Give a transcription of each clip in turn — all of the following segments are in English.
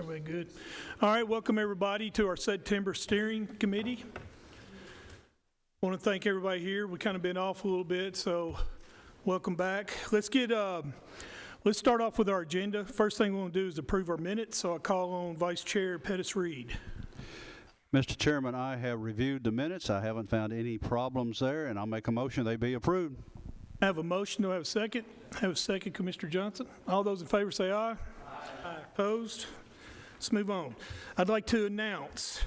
Everybody good? All right, welcome everybody to our September Steering Committee. I want to thank everybody here. We've kind of been off a little bit, so welcome back. Let's start off with our agenda. First thing we want to do is approve our minutes, so I call on Vice Chair Pettis Reed. Mr. Chairman, I have reviewed the minutes. I haven't found any problems there, and I'll make a motion they be approved. I have a motion. Do I have a second? I have a second, Commissioner Johnson. All those in favor say aye. Aye. Opposed? Let's move on. I'd like to announce,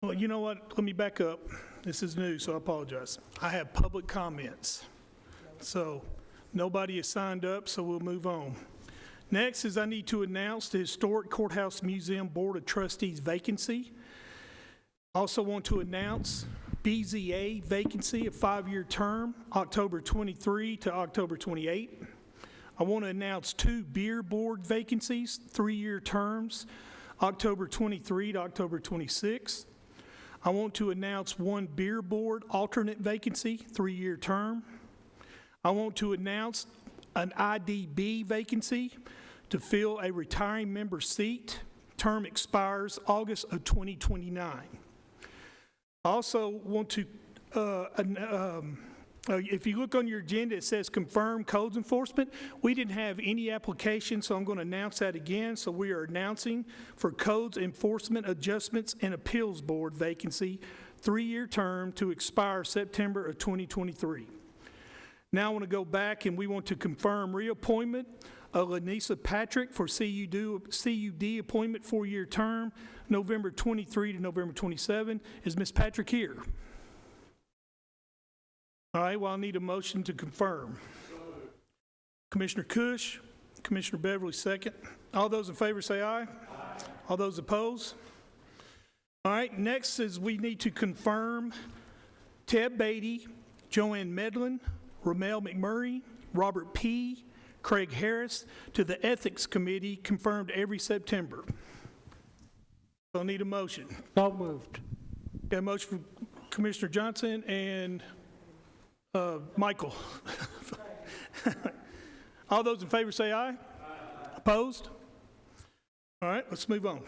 well, you know what? Let me back up. This is new, so I apologize. I have public comments. So nobody has signed up, so we'll move on. Next is I need to announce the Historic Courthouse Museum Board of Trustees vacancy. Also want to announce BZA Vacancy, a 5-year term, October 23 to October 28. I want to announce 2 beer board vacancies, 3-year terms, October 23 to October 26. I want to announce 1 beer board alternate vacancy, 3-year term. I want to announce an IDB vacancy to fill a retiring member seat. Term expires August of 2029. I also want to, if you look on your agenda, it says confirm codes enforcement. We didn't have any application, so I'm going to announce that again. So we are announcing for codes enforcement adjustments and appeals board vacancy, 3-year term to expire September of 2023. Now I want to go back and we want to confirm reappointment of Lynnissee Patrick for CUD appointment, 4-year term, November 23 to November 27. Is Ms. Patrick here? All right, well, I need a motion to confirm. Commissioner Cush, Commissioner Beverly, second. All those in favor say aye. Aye. All those opposed? All right, next is we need to confirm Ted Batey, Joanna Medlen, Romel McMurry, Robert Peay, Craig Harris to the Ethics Committee, confirmed every September. So I need a motion. So moved. Got a motion from Commissioner Johnson and Michael. All those in favor say aye. Aye. Opposed? All right, let's move on.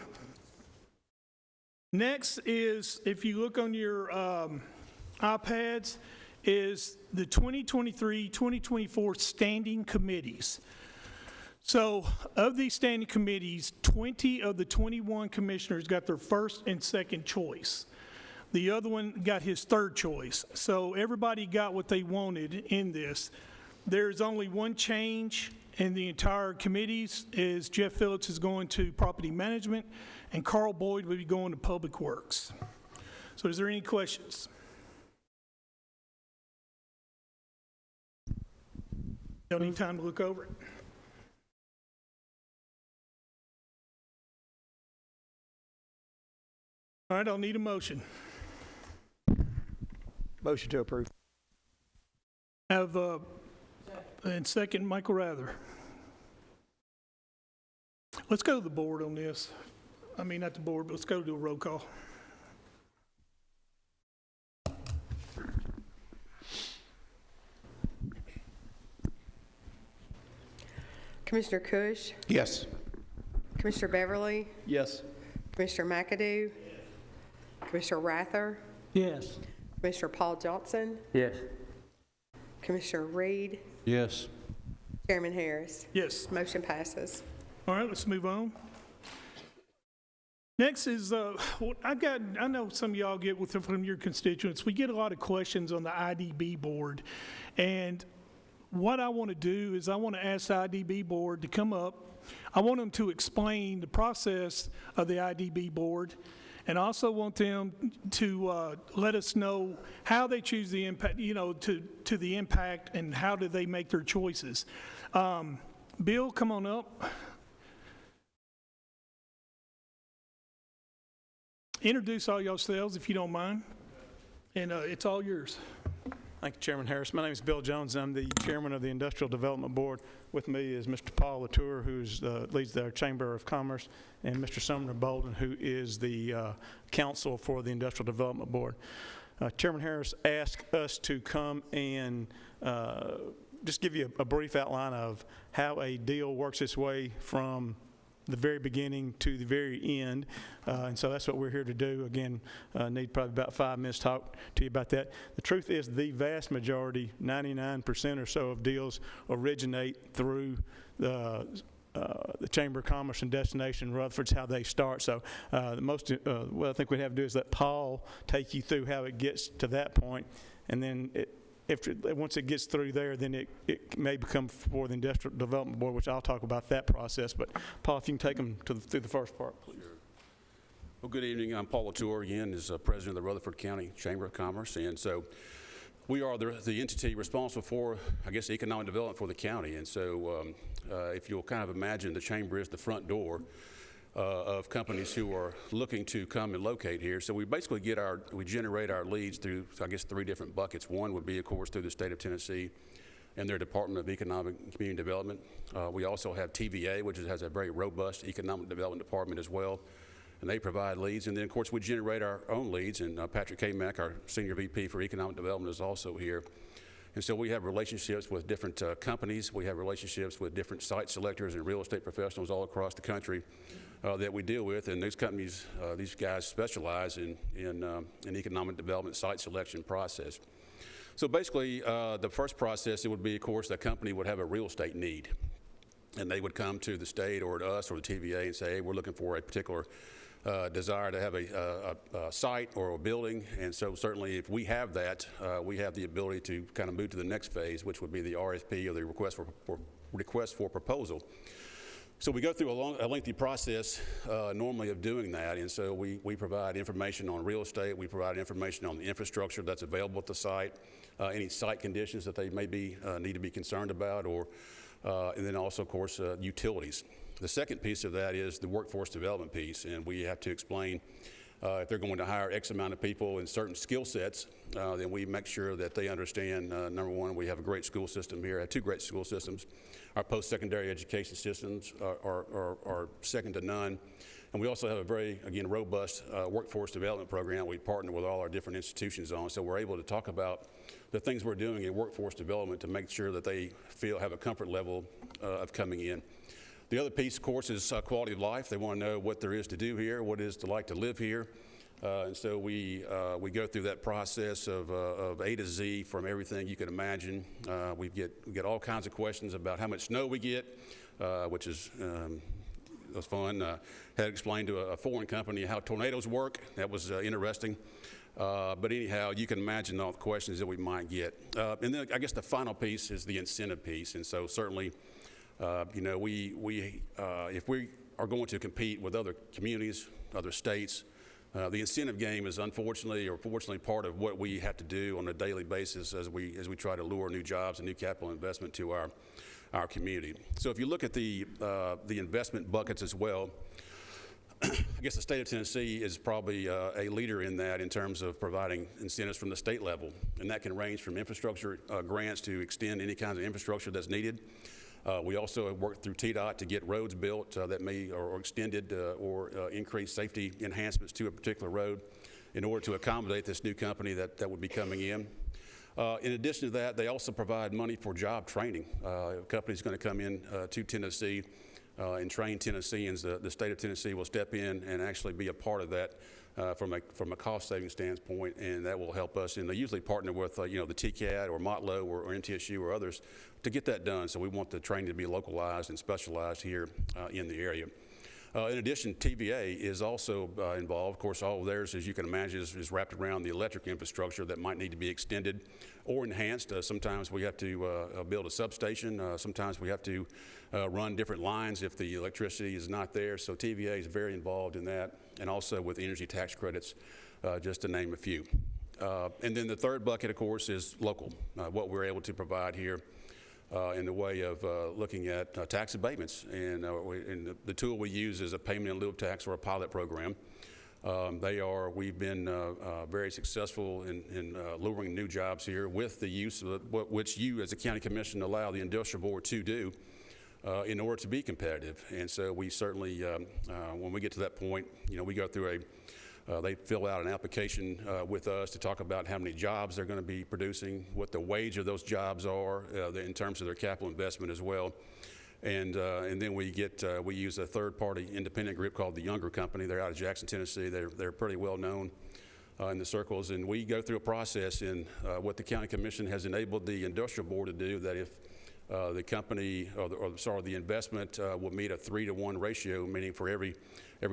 Next is, if you look on your iPads, is the 2023-2024 standing committees. So of these standing committees, 20 of the 21 commissioners got their first and second choice. The other one got his third choice. So everybody got what they wanted in this. There's only one change in the entire committees is Jeff Phillips is going to property management and Carl Boyd will be going to public works. So is there any questions? Don't need time to look over it. All right, I'll need a motion. Motion to approve. Have and second, Michael Rather. Let's go to the board on this. I mean, not the board, but let's go to a roll call. Commissioner Cush? Yes. Commissioner Beverly? Yes. Commissioner McAdoo? Yes. Commissioner Rather? Yes. Commissioner Paul Johnson? Yes. Commissioner Reed? Yes. Chairman Harris? Yes. Motion passes. All right, let's move on. Next is, I know some of y'all get from your constituents, we get a lot of questions on the IDB board. And what I want to do is I want to ask the IDB board to come up. I want them to explain the process of the IDB board, and I also want them to let us know how they choose the impact, to the impact, and how do they make their choices. Bill, come on up. Introduce all yourselves if you don't mind, and it's all yours. Thank you, Chairman Harris. My name is Bill Jones, and I'm the chairman of the Industrial Development Board. With me is Mr. Paul Latour, who leads our Chamber of Commerce, and Mr. Sumner Bolden, who is the counsel for the Industrial Development Board. Chairman Harris asked us to come and just give you a brief outline of how a deal works its way from the very beginning to the very end. And so that's what we're here to do. Again, need probably about 5 minutes to talk to you about that. The truth is the vast majority, 99% or so of deals originate through the Chamber of Commerce and Destination Rutherford's how they start. So what I think we'd have to do is let Paul take you through how it gets to that point, and then once it gets through there, then it may become for the Industrial Development Board, which I'll talk about that process. But Paul, if you can take them through the first part, please. Sure. Well, good evening. I'm Paul Latour again, as president of the Rutherford County Chamber of Commerce, and so we are the entity responsible for, I guess, economic development for the county. And so if you'll kind of imagine, the chamber is the front door of companies who are looking to come and locate here. So we basically we generate our leads through, I guess, 3 different buckets. One would be, of course, through the state of Tennessee and their Department of Economic and Community Development. We also have TVA, which has a very robust economic development department as well, and they provide leads. And then, of course, we generate our own leads, and Patrick K. Mack, our Senior VP for Economic Development, is also here. And so we have relationships with different companies. We have relationships with different site selectors and real estate professionals all across the country that we deal with. And these companies, these guys specialize in economic development site selection process. So basically, the first process, it would be, of course, the company would have a real estate need. And they would come to the state or to us or the TVA and say, hey, we're looking for a particular desire to have a site or a building. And so certainly if we have that, we have the ability to kind of move to the next phase, which would be the RFP, or the request for proposal. So we go through a lengthy process normally of doing that. And so we provide information on real estate. We provide information on the infrastructure that's available at the site, any site conditions that they may need to be concerned about, and then also, of course, utilities. The second piece of that is the workforce development piece, and we have to explain if they're going to hire X amount of people in certain skill sets, then we make sure that they understand, number one, we have a great school system here, 2 great school systems. Our post-secondary education systems are second to none. And we also have a very, again, robust workforce development program we partner with all our different institutions on. So we're able to talk about the things we're doing in workforce development to make sure that they have a comfort level of coming in. The other piece, of course, is quality of life. They want to know what there is to do here, what it is to like to live here. And so we go through that process of A to Z from everything you can imagine. We get all kinds of questions about how much snow we get, which is was fun. Had explained to a foreign company how tornadoes work. That was interesting. But anyhow, you can imagine all the questions that we might get. And then I guess the final piece is the incentive piece. And so certainly, if we are going to compete with other communities, other states, the incentive game is unfortunately or fortunately part of what we have to do on a daily basis as we try to lure new jobs and new capital investment to our community. So if you look at the investment buckets as well, I guess the state of Tennessee is probably a leader in that in terms of providing incentives from the state level, and that can range from infrastructure grants to extend any kinds of infrastructure that's needed. We also have worked through TDOT to get roads built that may or extended or increase safety enhancements to a particular road in order to accommodate this new company that would be coming in. In addition to that, they also provide money for job training. A company's going to come in to Tennessee and train Tennesseans. The state of Tennessee will step in and actually be a part of that from a cost-saving standpoint, and that will help us. And they usually partner with the TCAD or Motlow or MTSU or others to get that done. So we want the training to be localized and specialized here in the area. In addition, TVA is also involved. Of course, all of theirs, as you can imagine, is wrapped around the electric infrastructure that might need to be extended or enhanced. Sometimes we have to build a substation. Sometimes we have to run different lines if the electricity is not there. So TVA is very involved in that, and also with energy tax credits, just to name a few. And then the third bucket, of course, is local, what we're able to provide here. In the way of looking at tax abatements. And the tool we use is a payment in lieu of tax or a pilot program. We've been very successful in luring new jobs here with the use of which you as a county commission allow the industrial board to do in order to be competitive. And so we certainly, when we get to that point, we go through they fill out an application with us to talk about how many jobs they're going to be producing, what the wage of those jobs are in terms of their capital investment as well. And then we use a third-party independent group called the Younger Company. They're out of Jackson, Tennessee. They're pretty well known in the circles. And we go through a process in what the County Commission has enabled the Industrial Board to do, that if the company, the investment will meet a 3-to-1 ratio, meaning for every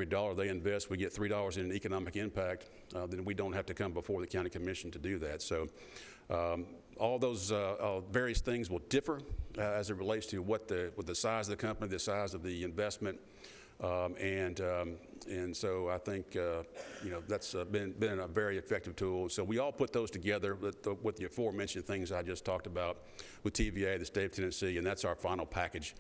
dollar they invest, we get $3 in economic impact, then we don't have to come before the County Commission to do that. So all those various things will differ as it relates to what the size of the company, the size of the investment, and so I think that's been a very effective tool. So we all put those together with the aforementioned things I just talked about with TVA, the state of Tennessee, and that's our final package.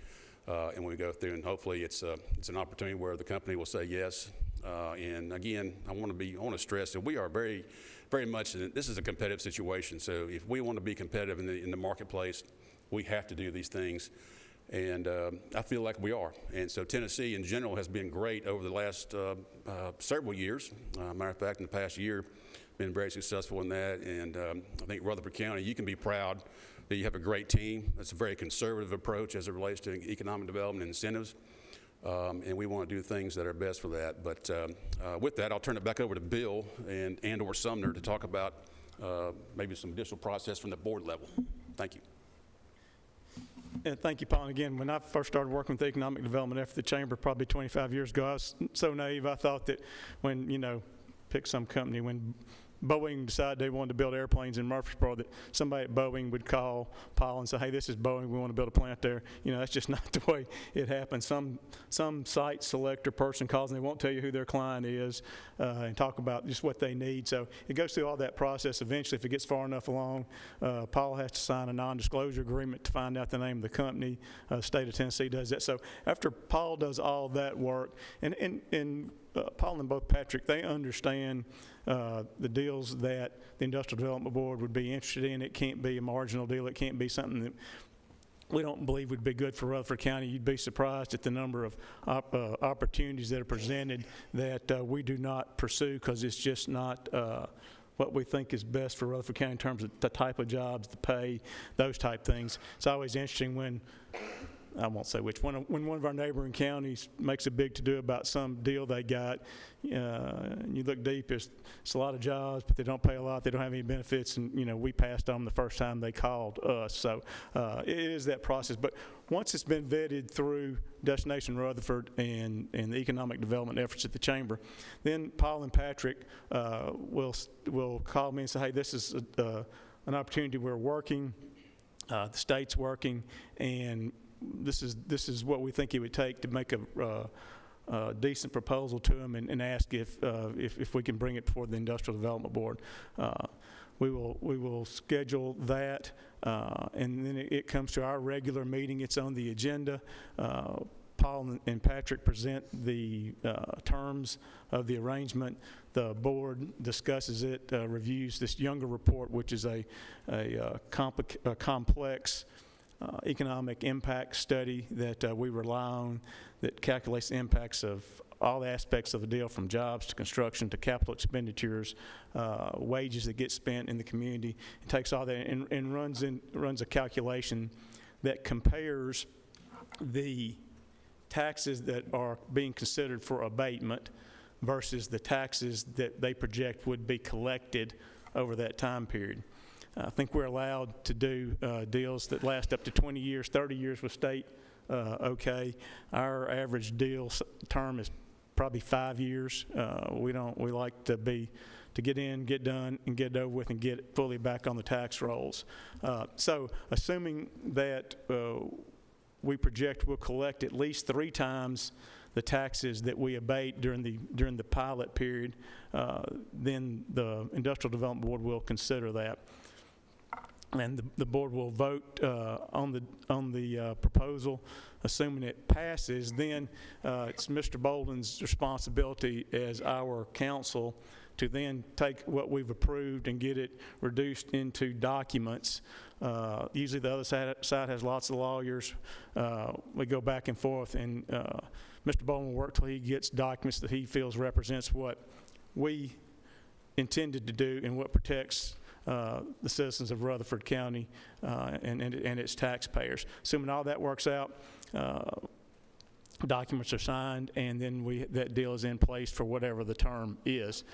And we go through, and hopefully it's an opportunity where the company will say yes. And again, I want to stress that we are very, very much. This is a competitive situation. So if we want to be competitive in the marketplace, we have to do these things. And I feel like we are. And so Tennessee in general has been great over the last several years. Matter of fact, in the past year, been very successful in that. And I think Rutherford County, you can be proud that you have a great team. That's a very conservative approach as it relates to economic development and incentives. And we want to do things that are best for that. But with that, I'll turn it back over to Bill and or Sumner to talk about maybe some additional process from the board level. Thank you. And thank you, Paul. And again, when I first started working with economic development after the chamber, probably 25 years ago, I was so naive. I thought that when, pick some company, when Boeing decided they wanted to build airplanes in Murfreesboro, that somebody at Boeing would call Paul and say, hey, this is Boeing, we want to build a plant there. That's just not the way it happens. Some site selector person calls and they won't tell you who their client is and talk about just what they need. So it goes through all that process. Eventually, if it gets far enough along, Paul has to sign a non-disclosure agreement to find out the name of the company. The state of Tennessee does that. So after Paul does all that work, and Paul and both Patrick, they understand the deals that the Industrial Development Board would be interested in. It can't be a marginal deal. It can't be something that we don't believe would be good for Rutherford County. You'd be surprised at the number of opportunities that are presented that we do not pursue because it's just not what we think is best for Rutherford County in terms of the type of jobs, the pay, those type things. It's always interesting when, I won't say which one, when one of our neighboring counties makes a big to-do about some deal they got, and you look deep, it's a lot of jobs, but they don't pay a lot, they don't have any benefits, and we passed on them the first time they called us. So it is that process. But once it's been vetted through Destination Rutherford and the economic development efforts at the chamber, then Paul and Patrick will call me and say, hey, this is an opportunity we're working, the state's working, and this is what we think it would take to make a decent proposal to them and ask if we can bring it before the Industrial Development Board. We will schedule that, and then it comes to our regular meeting. It's on the agenda. Paul and Patrick present the terms of the arrangement. The board discusses it, reviews this Younger report, which is a complex economic impact study that we rely on, that calculates the impacts of all aspects of the deal, from jobs to construction to capital expenditures, wages that get spent in the community. It takes all that and runs a calculation that compares the taxes that are being considered for abatement versus the taxes that they project would be collected over that time period. I think we're allowed to do deals that last up to 20 years, 30 years with state okay. Our average deal term is probably 5 years. We like to get in, get done, and get it over with and get it fully back on the tax rolls. So assuming that we project we'll collect at least 3 times the taxes that we abate during the pilot period, then the Industrial Development Board will consider that. And the board will vote on the proposal. Assuming it passes, then it's Mr. Bolden's responsibility as our counsel to then take what we've approved and get it reduced into documents. Usually the other side has lots of lawyers. We go back and forth, and Mr. Bolden will work till he gets documents that he feels represents what we intended to do and what protects the citizens of Rutherford County and its taxpayers. Assuming all that works out, documents are signed, and then that deal is in place for whatever the term is.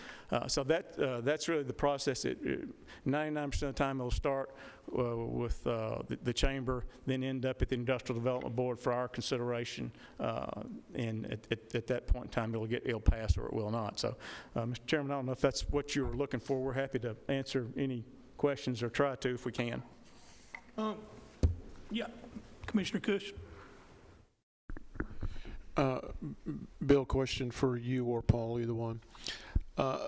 So that's really the process. 99% of the time it'll start with the chamber, then end up at the Industrial Development Board for our consideration, and at that point in time it'll pass or it will not. So, Mr. Chairman, I don't know if that's what you were looking for. We're happy to answer any questions or try to if we can. Yeah, Commissioner Cush. Bill, question for you or Paul, either one. A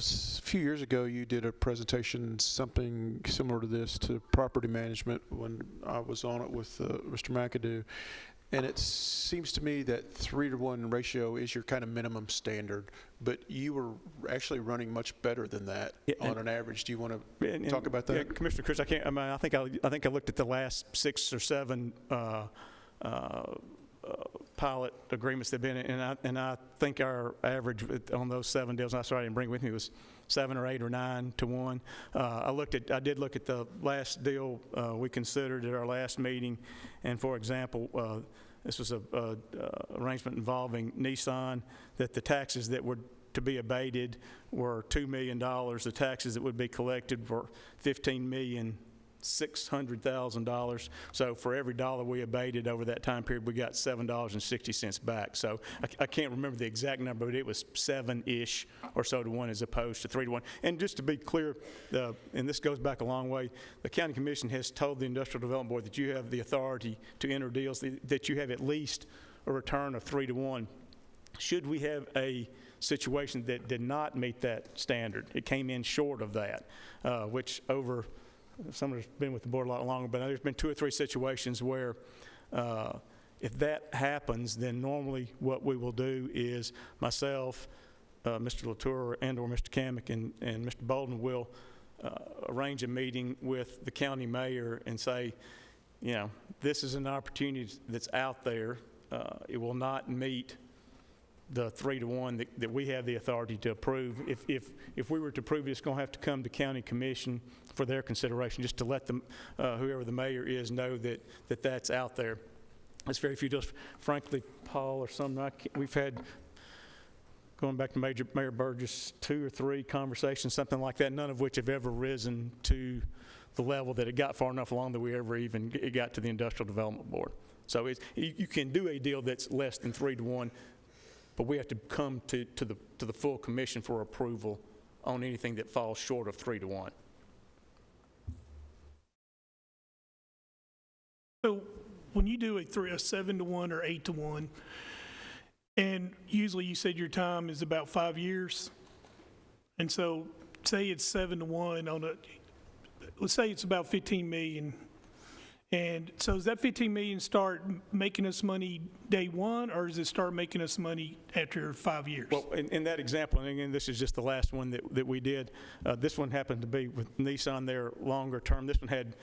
few years ago, you did a presentation, something similar to this, to property management when I was on it with Mr. McAdoo. And it seems to me that 3-to-1 ratio is your kind of minimum standard, but you were actually running much better than that on an average. Do you want to talk about that? Yeah, Commissioner Chris, I think I looked at the last 6 or 7 pilot agreements they've been in, and I think our average on those 7 deals, I didn't bring it with me, was 7 or 8 or 9 to 1. I did look at the last deal we considered at our last meeting, and for example, this was a arrangement involving Nissan, that the taxes that were to be abated were $2 million. The taxes that would be collected were $15,600,000. So for every dollar we abated over that time period, we got $7.60 back. So I can't remember the exact number, but it was 7-ish or so to 1 as opposed to 3 to 1. And just to be clear, and this goes back a long way, the County Commission has told the Industrial Development Board that you have the authority to enter deals, that you have at least a return of 3 to 1. Should we have a situation that did not meet that standard, it came in short of that, which over someone who's been with the board a lot longer, but there's been 2 or 3 situations where if that happens, then normally what we will do is myself, Mr. Latour, and/or Mr. Kamick and Mr. Bolden will arrange a meeting with the county mayor and say, you know, this is an opportunity that's out there. It will not meet the 3 to 1 that we have the authority to approve. If we were to approve it, it's going to have to come to County Commission for their consideration, just to let them, whoever the mayor is, know that that's out there. There's very few deals. Frankly, Paul or some, we've had, going back to Mayor Burgess, 2 or 3 conversations, something like that, none of which have ever risen to the level that it got far enough along that we ever even it got to the Industrial Development Board. So you can do a deal that's less than 3 to 1, but we have to come to the full commission for approval on anything that falls short of 3 to 1. So when you do a 7 to 1 or 8 to 1, and usually you said your time is about 5 years, and so say it's 7 to 1 on let's say it's about 15 million. And so does that 15 million start making us money day one, or does it start making us money after 5 years? Well, in that example, and again, this is just the last one that we did. This one happened to be with Nissan, their longer term. This one had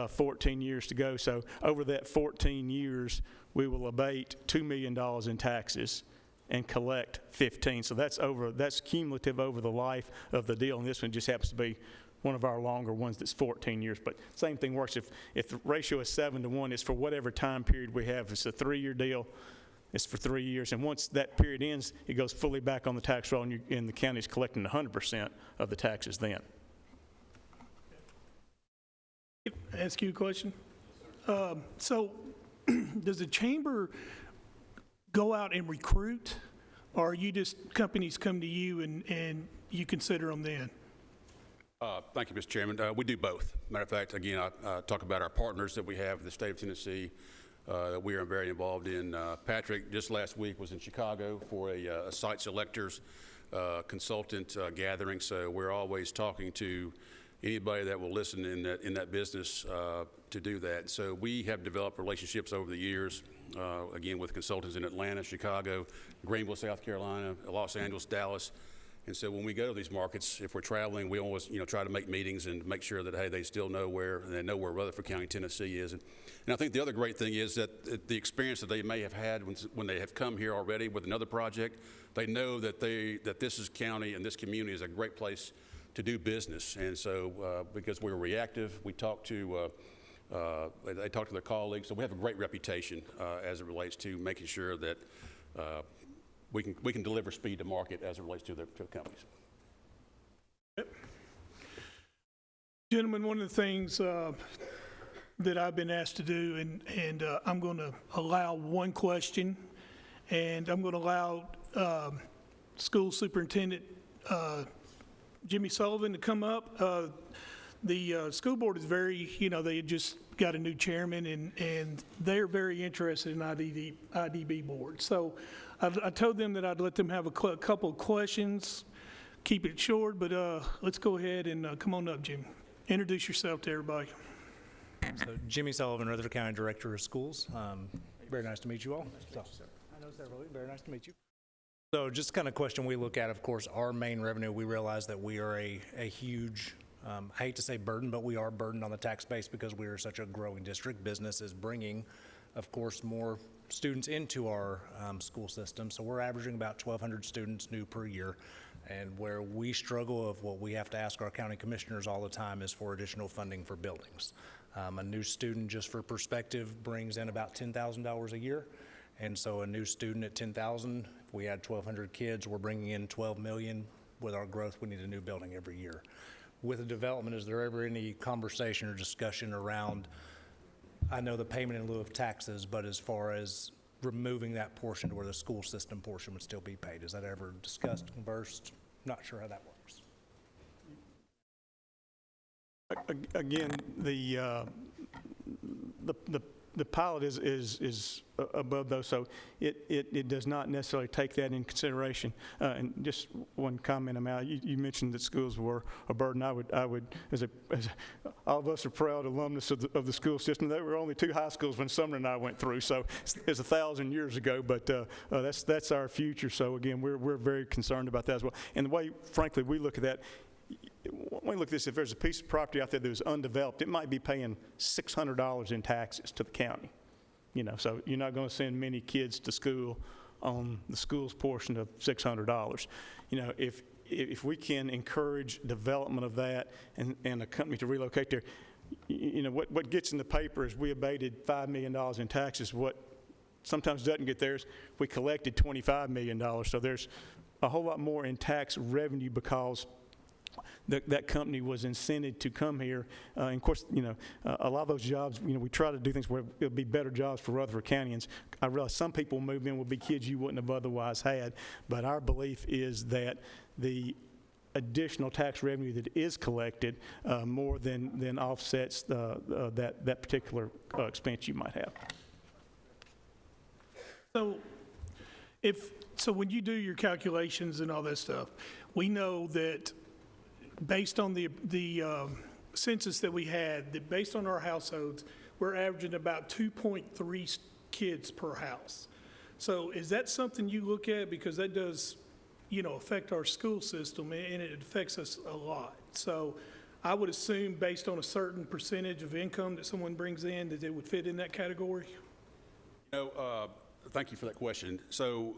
14 years to go. So over that 14 years, we will abate $2 million in taxes and collect 15. So that's cumulative over the life of the deal. And this one just happens to be one of our longer ones that's 14 years. But same thing works if the ratio is 7 to 1, it's for whatever time period we have. If it's a 3-year deal, it's for 3 years. And once that period ends, it goes fully back on the tax roll, and the county's collecting 100% of the taxes then. Ask you a question? So does the chamber go out and recruit, or you just, companies come to you and you consider them then? Thank you, Mr. Chairman. We do both. Matter of fact, again, I talk about our partners that we have in the state of Tennessee that we are very involved in. Patrick, just last week, was in Chicago for a site selectors consultant gathering, so we're always talking to anybody that will listen in that business to do that. So we have developed relationships over the years, again, with consultants in Atlanta, Chicago, Greenville, South Carolina, Los Angeles, Dallas. And so when we go to these markets, if we're traveling, we always, try to make meetings and make sure that, hey, they still know where Rutherford County, Tennessee is. And I think the other great thing is that the experience that they may have had when they have come here already with another project, they know that this is county and this community is a great place to do business. And so because we're reactive, we talk to They talk to their colleagues, so we have a great reputation as it relates to making sure that we can deliver speed to market as it relates to the companies. Gentlemen, one of the things that I've been asked to do, and I'm going to allow one question, and I'm going to allow School Superintendent Jimmy Sullivan to come up. The school board is very, they had just got a new chairman, and they're very interested in IDB board. So I told them that I'd let them have a couple of questions, keep it short, but let's go ahead and come on up, Jim. Introduce yourself to everybody. So Jimmy Sullivan, Rutherford County Director of Schools. Very nice to meet you all. I know several. Very nice to meet you. So just kind of question we look at, of course, our main revenue, we realize that we are a huge, I hate to say burden, but we are burdened on the tax base because we are such a growing district. Business is bringing, of course, more students into our school system. So we're averaging about 1,200 students new per year. And where we struggle of what we have to ask our county commissioners all the time is for additional funding for buildings. A new student, just for perspective, brings in about $10,000 a year. And so a new student at $10,000, if we had 1,200 kids, we're bringing in $12 million. With our growth, we need a new building every year. With the development, is there ever any conversation or discussion around, I know the payment in lieu of taxes, but as far as removing that portion to where the school system portion would still be paid? Is that ever discussed, conversed? Not sure how that works. Again, the pilot is above those, so it does not necessarily take that in consideration. And just one comment, you mentioned that schools were a burden. I would, as all of us are proud alumnus of the school system. There were only 2 high schools when Sumner and I went through, so it's 1,000 years ago. But that's our future. So again, we're very concerned about that as well. And the way, frankly, we look at that. When we look at this, if there's a piece of property out there that was undeveloped, it might be paying $600 in taxes to the county. So you're not going to send many kids to school on the school's portion of $600. If we can encourage development of that and a company to relocate there, what gets in the paper is we abated $5 million in taxes. What sometimes doesn't get there is we collected $25 million. So there's a whole lot more in tax revenue because that company was incented to come here. And of course, a lot of those jobs, we try to do things where it'll be better jobs for Rutherford Countyans. I realize some people move in will be kids you wouldn't have otherwise had, but our belief is that the additional tax revenue that is collected more than offsets that particular expense you might have. So when you do your calculations and all that stuff, we know that based on the census that we had, that based on our households, we're averaging about 2.3 kids per house. So is that something you look at? Because that does, affect our school system, and it affects us a lot. So I would assume based on a certain percentage of income that someone brings in, that it would fit in that category? Thank you for that question. So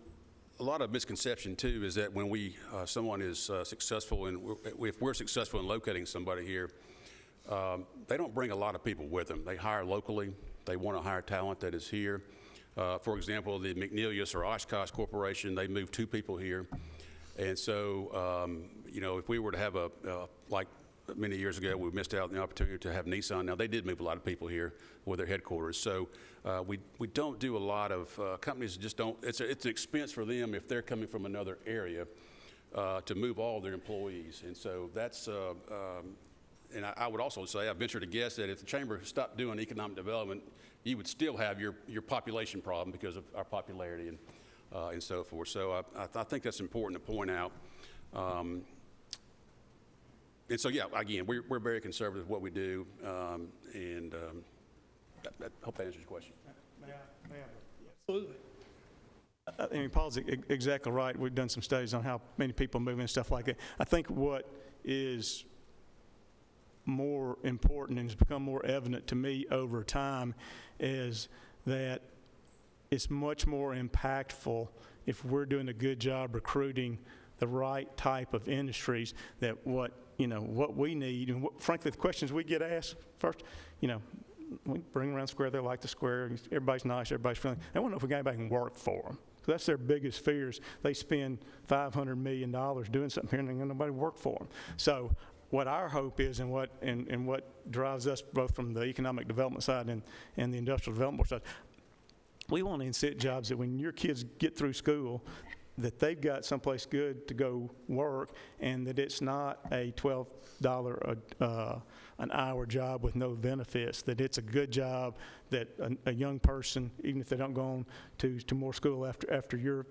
a lot of misconception too is that when someone is successful, and if we're successful in locating somebody here, they don't bring a lot of people with them. They hire locally. They want to hire talent that is here. For example, the McNeilius or Oshkosh Corporation, they moved 2 people here. And so, if we were to have like many years ago, we missed out on the opportunity to have Nissan. Now, they did move a lot of people here with their headquarters. So we don't do a lot of, companies just don't, it's an expense for them if they're coming from another area to move all their employees. And so that's, and I would also say, I venture to guess that if the chamber stopped doing economic development, you would still have your population problem because of our popularity and so forth. So I think that's important to point out. And so, yeah, again, we're very conservative with what we do, and I hope that answers your question. Absolutely. I mean, Paul's exactly right. We've done some studies on how many people move and stuff like that. I think what is more important and has become more evident to me over time is that it's much more impactful if we're doing a good job recruiting the right type of industries, that what we need, and frankly, the questions we get asked first, we bring them around the square, they like the square, everybody's nice, everybody's friendly. They want to know if we got anybody who can work for them. So that's their biggest fears. They spend $500 million doing something here and they got nobody to work for them. So what our hope is and what drives us both from the economic development side and the industrial development side, we want to incent jobs that when your kids get through school, that they've got someplace good to go work, and that it's not a $12 an hour job with no benefits, that it's a good job, that a young person, even if they don't go on to more school after you're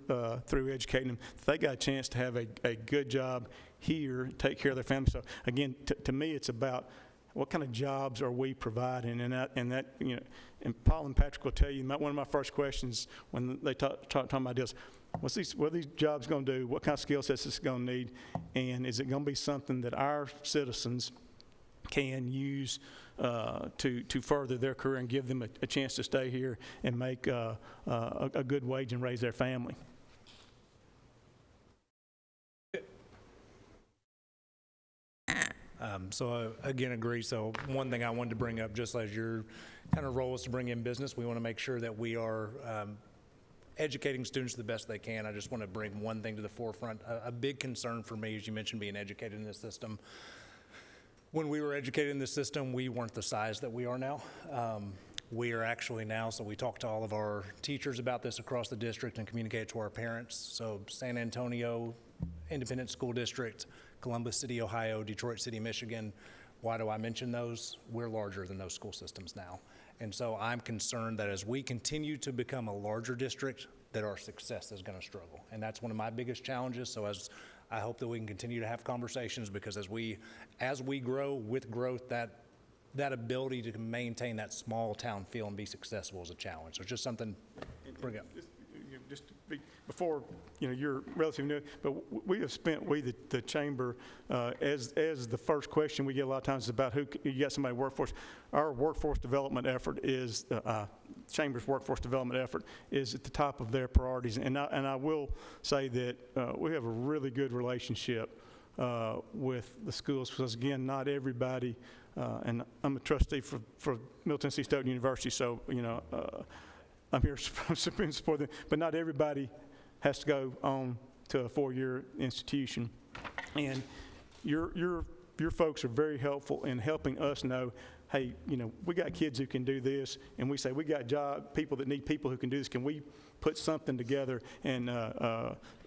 through educating them, they got a chance to have a good job here, take care of their family. So again, to me, it's about what kind of jobs are we providing, and that you know, and Paul and Patrick will tell you, one of my first questions when they talking about this, what are these jobs going to do? What kind of skill sets is it going to need? And is it going to be something that our citizens can use to further their career and give them a chance to stay here and make a good wage and raise their family? So again, agree. So one thing I wanted to bring up, just as your kind of role is to bring in business, we want to make sure that we are educating students the best they can. I just want to bring one thing to the forefront. A big concern for me, as you mentioned, being educated in this system. When we were educated in this system, we weren't the size that we are now. We are actually now, so we talk to all of our teachers about this across the district and communicate to our parents. So San Antonio Independent School District, Columbus City, Ohio, Detroit City, Michigan. Why do I mention those? We're larger than those school systems now. And so I'm concerned that as we continue to become a larger district, that our success is going to struggle. And that's one of my biggest challenges. So as I hope that we can continue to have conversations, because as we grow with growth, that ability to maintain that small town feel and be successful is a challenge. So it's just something to bring up. Just to be, before, you know, you're relatively new, but we have spent, the chamber, as the first question we get a lot of times is about who you got somebody workforce. Our workforce development effort is, chamber's workforce development effort is at the top of their priorities. And I will say that we have a really good relationship with the schools, because again, not everybody, and I'm a trustee for Middle Tennessee State University, so, you know, I'm here to support them, but not everybody has to go on to a four-year institution. And your folks are very helpful in helping us know, hey, you know, we got kids who can do this, and we say we got people that need people who can do this. Can we put something together? And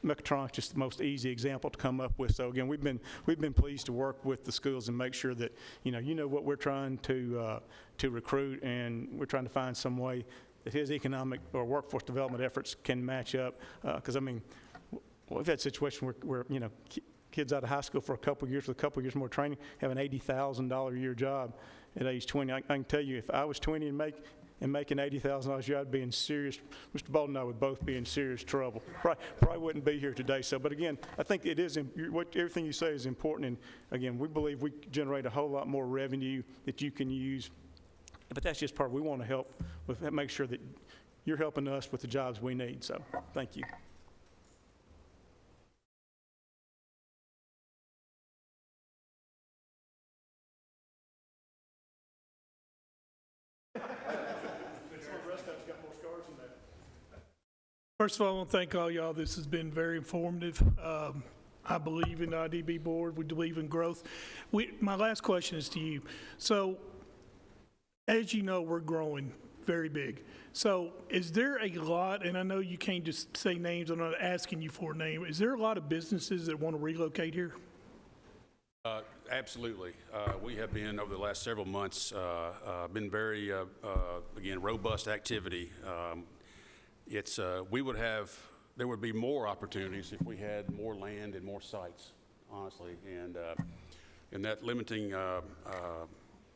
Mechatronic's just the most easy example to come up with. So again, we've been pleased to work with the schools and make sure that you know what we're trying to recruit, and we're trying to find some way that his economic or workforce development efforts can match up. Because I mean, we've had situations where you know, kids out of high school for a couple of years with a couple of years more training have an $80,000 a year job at age 20. I can tell you, if I was 20 and making $80,000 a year, I'd be in serious. Mr. Bolden and I would both be in serious trouble. Probably wouldn't be here today. So, but again, I think it is everything you say is important. And again, we believe we generate a whole lot more revenue that you can use. But that's just part. We want to help with make sure that you're helping us with the jobs we need. So, thank you. First of all, I want to thank all y'all. This has been very informative. I believe in the IDB board. We believe in growth. My last question is to you. So, as you know, we're growing very big. So is there a lot, and I know you can't just say names, I'm not asking you for a name, is there a lot of businesses that want to relocate here? Absolutely. We have been, over the last several months, been very, again, robust activity. There would be more opportunities if we had more land and more sites, honestly. And that limiting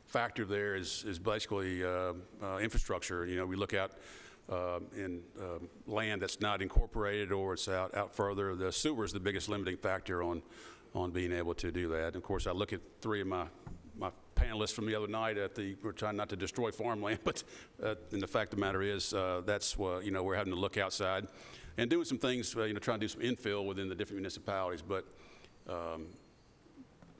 factor there is basically infrastructure. You know, we look out in land that's not incorporated or it's out further. The sewer is the biggest limiting factor on being able to do that. And of course, I look at three of my panelists from the other night we're trying not to destroy farmland, but and the fact of the matter is that's what, you know, we're having to look outside and doing some things, you know, trying to do some infill within the different municipalities. But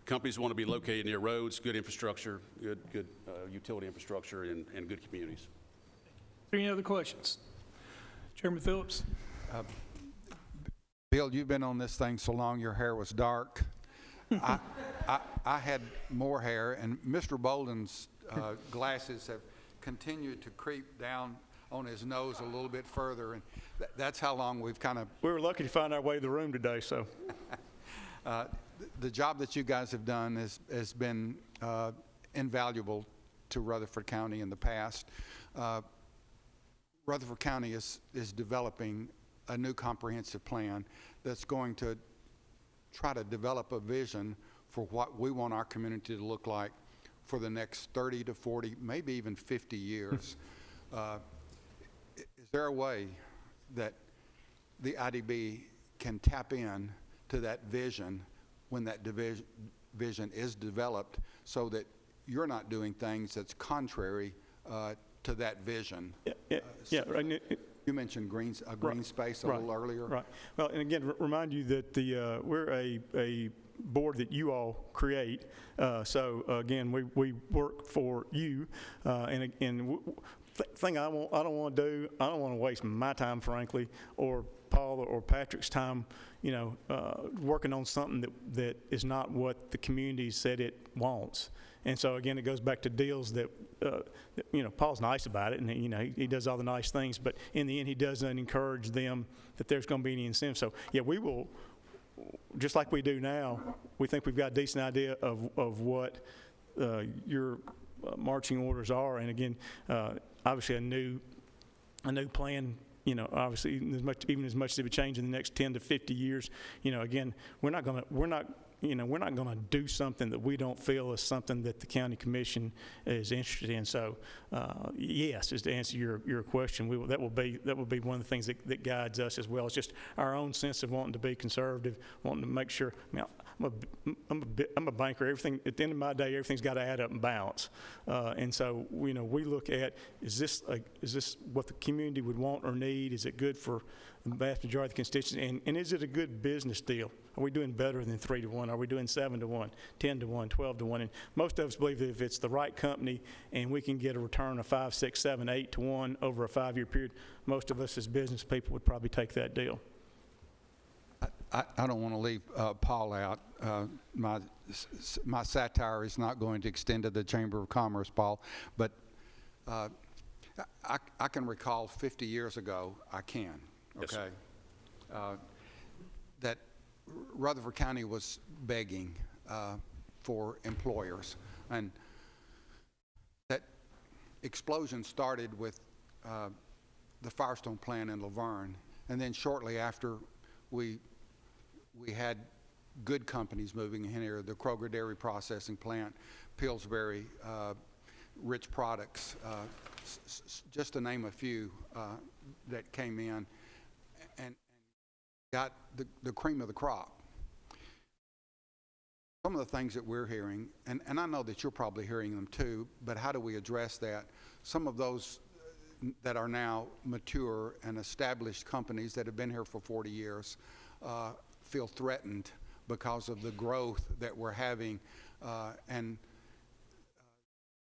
companies want to be located near roads, good infrastructure, good utility infrastructure, and good communities. Any other questions? Chairman Phillips? Bill, you've been on this thing so long, your hair was dark. I had more hair, and Mr. Bolden's glasses have continued to creep down on his nose a little bit further, and that's how long we've kind of... We were lucky to find our way to the room today, so. The job that you guys have done has been invaluable to Rutherford County in the past. Rutherford County is developing a new comprehensive plan that's going to try to develop a vision for what we want our community to look like for the next 30 to 40, maybe even 50 years. Is there a way that the IDB can tap in to that vision when that vision is developed so that you're not doing things that's contrary to that vision? Yeah, right. You mentioned green space a little earlier. Right. Well, and again, remind you that we're a board that you all create. So again, we work for you. And thing I don't want to do, I don't want to waste my time, frankly, or Paul or Patrick's time, working on something that is not what the community said it wants. And so again, it goes back to deals that, Paul's nice about it, and he does all the nice things, but in the end, he doesn't encourage them that there's going to be any incentive. So yeah, we will, just like we do now, we think we've got a decent idea of what your marching orders are, and again, obviously a new plan. Obviously, even as much as it would change in the next 10 to 50 years. Again, we're not going to do something that we don't feel is something that the county commission is interested in. So, yes, just to answer your question, that will be one of the things that guides us as well. It's just our own sense of wanting to be conservative, wanting to make sure. I'm a banker. Everything at the end of my day, everything's got to add up and balance. And so, we look at is this what the community would want or need? Is it good for the vast majority of the constituents? And is it a good business deal? Are we doing better than 3 to 1? Are we doing 7 to 1, 10 to 1, 12 to 1? And most of us believe that if it's the right company and we can get a return of 5, 6, 7, 8 to 1 over a 5-year period, most of us as business people would probably take that deal. I don't want to leave Paul out. My satire is not going to extend to the Chamber of Commerce, Paul, but I can recall 50 years ago, okay, that Rutherford County was begging for employers, and that explosion started with the Firestone plant in Laverne, and then shortly after we had good companies moving in here, the Kroger Dairy Processing Plant, Pillsbury, Rich Products, just to name a few that came in and got the cream of the crop. Some of the things that we're hearing, and I know that you're probably hearing them too, but how do we address that? Some of those that are now mature and established companies that have been here for 40 years feel threatened because of the growth that we're having, and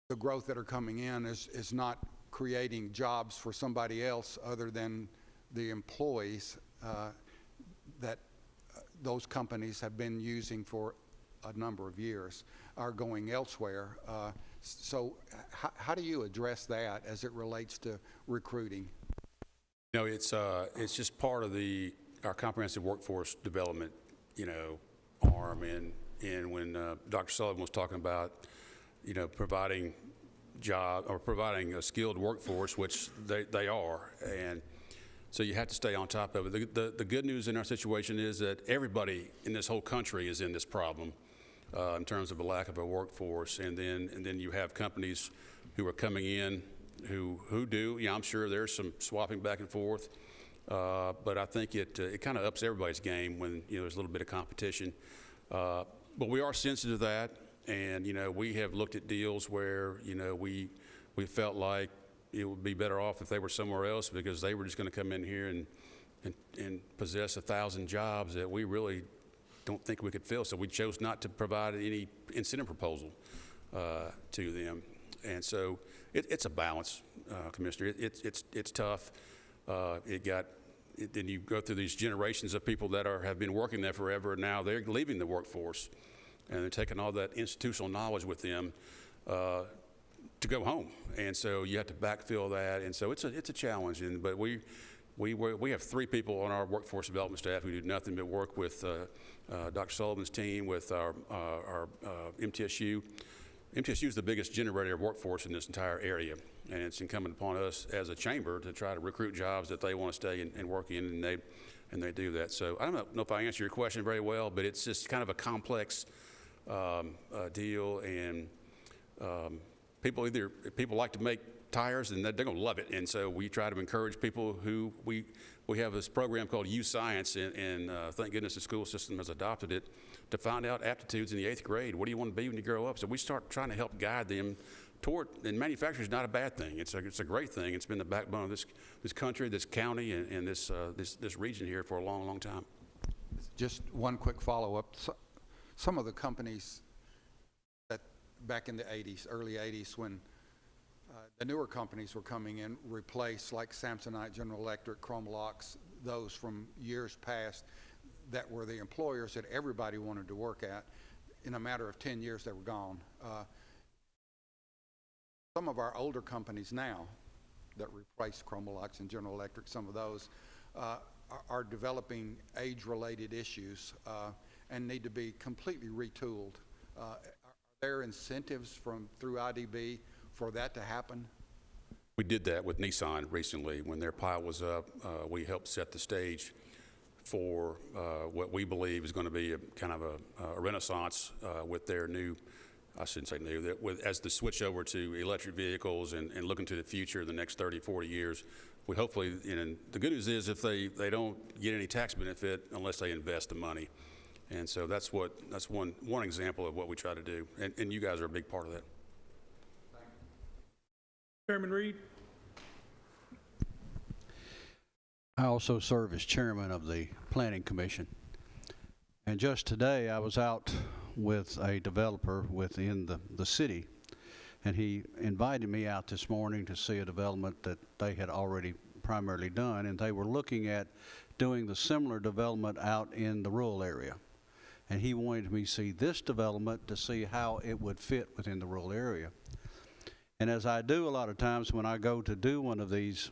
the growth that are coming in is not creating jobs for somebody else other than the employees that those companies have been using for a number of years are going elsewhere. So how do you address that as it relates to recruiting? It's just part of our comprehensive workforce development, arm. And when Dr. Sullivan was talking about, providing a skilled workforce, which they are, and so you have to stay on top of it. The good news in our situation is that everybody in this whole country is in this problem in terms of a lack of a workforce, and then you have companies who are coming in who do. I'm sure there's some swapping back and forth. But I think it kind of ups everybody's game when there's a little bit of competition. But we are sensitive to that, and we have looked at deals where we felt like it would be better off if they were somewhere else because they were just going to come in here and possess 1,000 jobs that we really don't think we could fill. So we chose not to provide any incentive proposal to them. And so it's a balance, Commissioner. It's tough. Then you go through these generations of people that have been working there forever, and now they're leaving the workforce, and they're taking all that institutional knowledge with them to go home. And so you have to backfill that, and so it's a challenge. But we have 3 people on our workforce development staff who do nothing but work with Dr. Sullivan's team, with our MTSU. MTSU is the biggest generator of workforce in this entire area, and it's incumbent upon us as a chamber to try to recruit jobs that they want to stay and work in, and they do that. So I don't know if I answered your question very well, but it's just kind of a complex deal, and people like to make tires, and they're going to love it. And so we try to encourage people who we have this program called U Science, and thank goodness the school system has adopted it, to find out aptitudes in the 8th grade. What do you want to be when you grow up? So we start trying to help guide them toward, and manufacturing is not a bad thing. It's a great thing. It's been the backbone of this country, this county, and this region here for a long, long time. Just one quick follow-up. Some of the companies that back in the 80s, early 80s, when the newer companies were coming in, replaced like Samsonite, General Electric, Chromalox, those from years past, that were the employers that everybody wanted to work at. In a matter of 10 years, they were gone. Some of our older companies now that replaced Chromalox and General Electric, some of those are developing age-related issues and need to be completely retooled. Are there incentives through IDB for that to happen? We did that with Nissan recently. When their pile was up, we helped set the stage for what we believe is going to be a kind of a renaissance with their new, I shouldn't say new, as the switch over to electric vehicles and looking to the future in the next 30, 40 years. We hopefully, and the good news is if they don't get any tax benefit unless they invest the money. And so that's one example of what we try to do. And you guys are a big part of that. Chairman Reed? I also serve as chairman of the Planning Commission. And just today, I was out with a developer within the city, and he invited me out this morning to see a development that they had already primarily done, and they were looking at doing the similar development out in the rural area. And he wanted me to see this development to see how it would fit within the rural area. And as I do a lot of times when I go to do one of these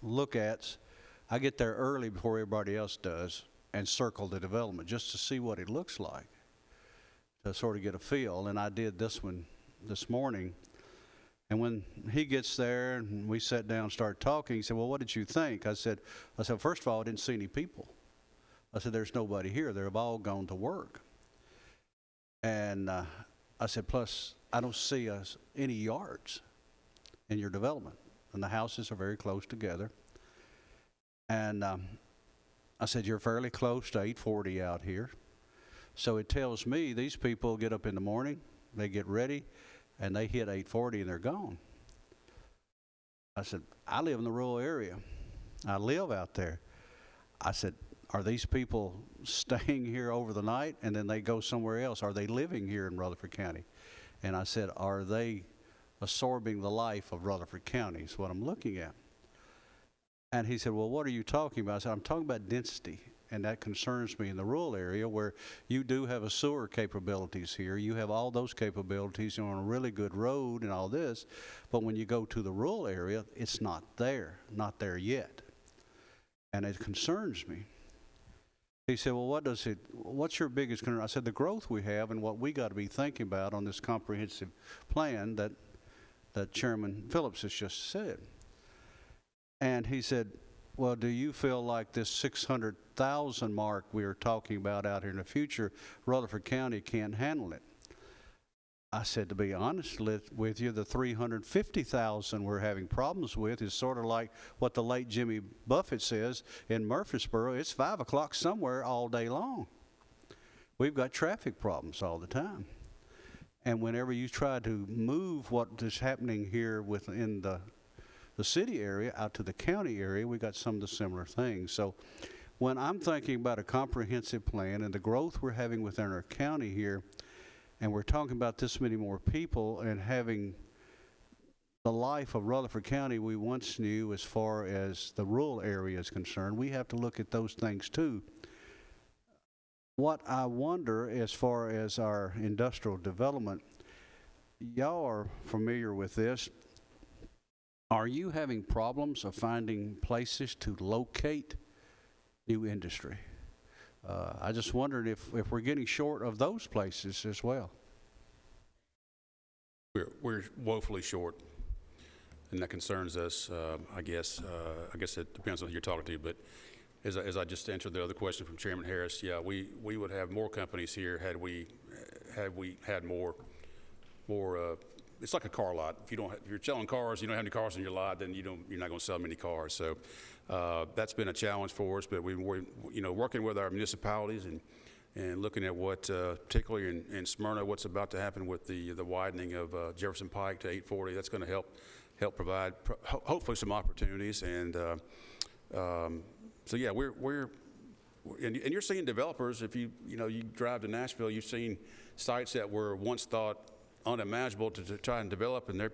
look-ats, I get there early before everybody else does and circle the development just to see what it looks like, to sort of get a feel. And I did this one this morning. And when he gets there and we sat down and started talking, he said, well, what did you think? I said, first of all, I didn't see any people. I said, there's nobody here. They've all gone to work. And I said, plus, I don't see any yards in your development. And the houses are very close together. And I said, you're fairly close to 840 out here. So it tells me these people get up in the morning, they get ready, and they hit 840 and they're gone. I said, I live in the rural area. I live out there. I said, are these people staying here over the night and then they go somewhere else? Are they living here in Rutherford County? And I said, are they absorbing the life of Rutherford County is what I'm looking at. And he said, well, what are you talking about? I said, I'm talking about density, and that concerns me in the rural area where you do have a sewer capabilities here. You have all those capabilities on a really good road and all this, but when you go to the rural area, it's not there yet. And it concerns me. He said, well, what's your biggest concern? I said, the growth we have and what we got to be thinking about on this comprehensive plan that Chairman Phillips has just said. And he said, well, do you feel like this 600,000 mark we are talking about out here in the future, Rutherford County can't handle it? I said, to be honest with you, the 350,000 we're having problems with is sort of like what the late Jimmy Buffett says in Murfreesboro, it's 5 o'clock somewhere all day long. We've got traffic problems all the time. And whenever you try to move what is happening here within the city area out to the county area, we got some of the similar things. So when I'm thinking about a comprehensive plan and the growth we're having within our county here, and we're talking about this many more people and having the life of Rutherford County we once knew as far as the rural area is concerned, we have to look at those things too. What I wonder as far as our industrial development, y'all are familiar with this. Are you having problems of finding places to locate new industry? I just wondered if we're getting short of those places as well. We're woefully short, and that concerns us. I guess it depends on who you're talking to, but as I just answered the other question from Chairman Harris, yeah, we would have more companies here had we had more. It's like a car lot. If you're selling cars, you don't have any cars in your lot, then you're not going to sell many cars. So that's been a challenge for us. But we're working with our municipalities and looking at what, particularly in Smyrna, what's about to happen with the widening of Jefferson Pike to 840. That's going to help provide hopefully some opportunities. And so yeah, and you're seeing developers. If you drive to Nashville, you've seen sites that were once thought unimaginable to try and develop, and they're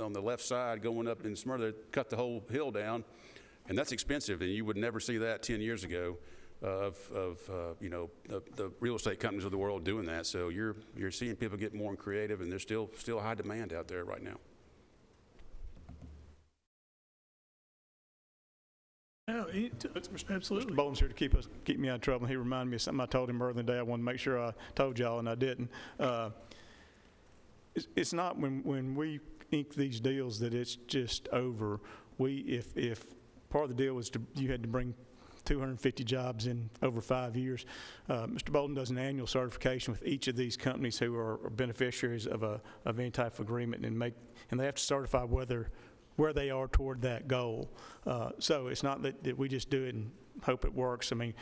on the left side going up in Smyrna, cut the whole hill down, and that's expensive, and you would never see that 10 years ago of the real estate companies of the world doing that. So you're seeing people get more creative, and there's still high demand out there right now. No, absolutely. Mr. Bolden's here to keep me out of trouble. He reminded me of something I told him earlier in the day. I wanted to make sure I told y'all, and I didn't. It's not when we ink these deals that it's just over. If part of the deal was you had to bring 250 jobs in over 5 years, Mr. Bolden does an annual certification with each of these companies who are beneficiaries of any type of agreement, and they have to certify where they are toward that goal. So it's not that we just do it and hope it works. I mean,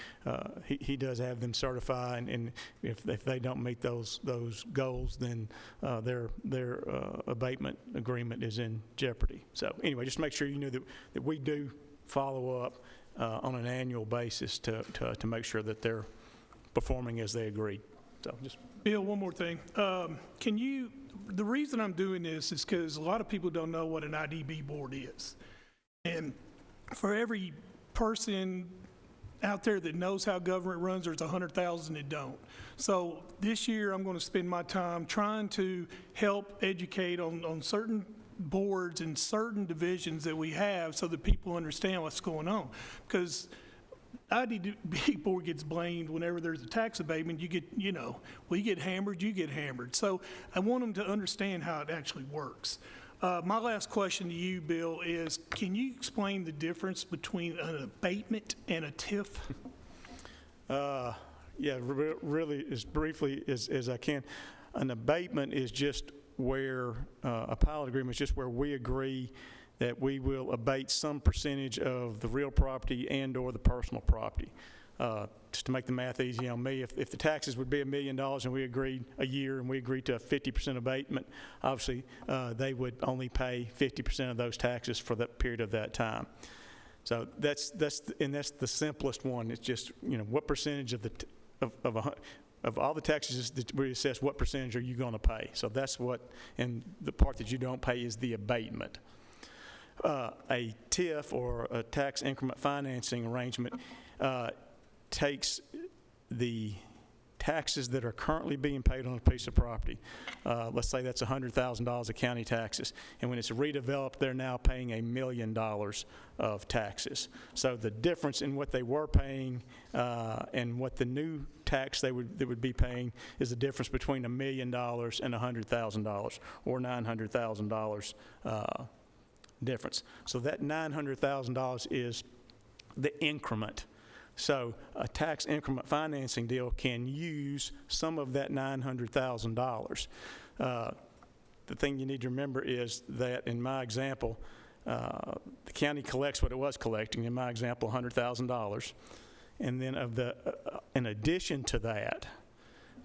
he does have them certify, and if they don't meet those goals, then their abatement agreement is in jeopardy. So anyway, just make sure you know that we do follow up on an annual basis to make sure that they're performing as they agreed. So just Bill, one more thing. The reason I'm doing this is because a lot of people don't know what an IDB board is. And for every person out there that knows how government runs, there's 100,000 that don't. So this year I'm going to spend my time trying to help educate on certain boards and certain divisions that we have so that people understand what's going on. Because IDB board gets blamed whenever there's a tax abatement. We get hammered, you get hammered. So I want them to understand how it actually works. My last question to you, Bill, is can you explain the difference between an abatement and a TIF? Yeah, really as briefly as I can. An abatement is just where a pilot agreement is just where we agree that we will abate some percentage of the real property and or the personal property. Just to make the math easy on me, if the taxes would be $1 million and we agreed a year and we agreed to a 50% abatement, obviously they would only pay 50% of those taxes for that period of that time. So that's the simplest one. It's just what percentage of all the taxes that we assess, what percentage are you going to pay? So that's what, and the part that you don't pay is the abatement. A TIF, or a tax increment financing arrangement, takes the taxes that are currently being paid on a piece of property. Let's say that's $100,000 of county taxes, and when it's redeveloped, they're now paying $1 million of taxes. So the difference in what they were paying and what the new tax they would be paying is the difference between $1 million and $100,000, or $900,000 difference. So that $900,000 is the increment. So a tax increment financing deal can use some of that $900,000. The thing you need to remember is that in my example, the county collects what it was collecting. In my example, $100,000, and then in addition to that,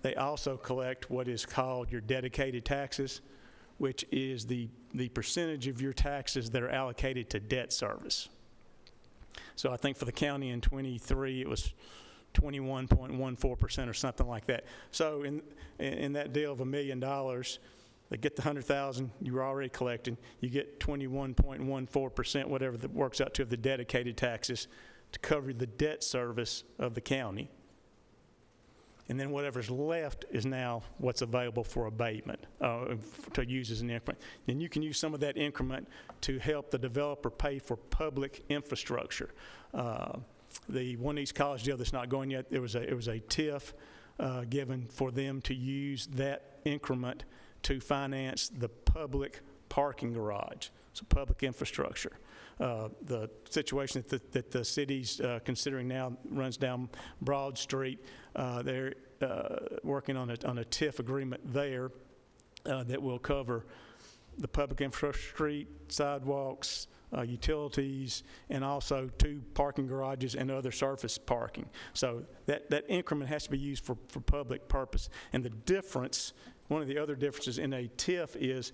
they also collect what is called your dedicated taxes, which is the percentage of your taxes that are allocated to debt service. So I think for the county in '23, it was 21.14% or something like that. So in that deal of $1 million, they get the 100,000 you were already collecting, you get 21.14%, whatever that works out to, of the dedicated taxes to cover the debt service of the county. And then whatever's left is now what's available for abatement, to use as an increment. Then you can use some of that increment to help the developer pay for public infrastructure. The One East College deal that's not going yet, it was a TIF given for them to use that increment to finance the public parking garage, so public infrastructure. The situation that the city's considering now runs down Broad Street. They're working on a TIF agreement there that will cover the public infrastructure, street, sidewalks, utilities, and also 2 parking garages and other surface parking. So that increment has to be used for public purpose. And the difference, one of the other differences in a TIF is,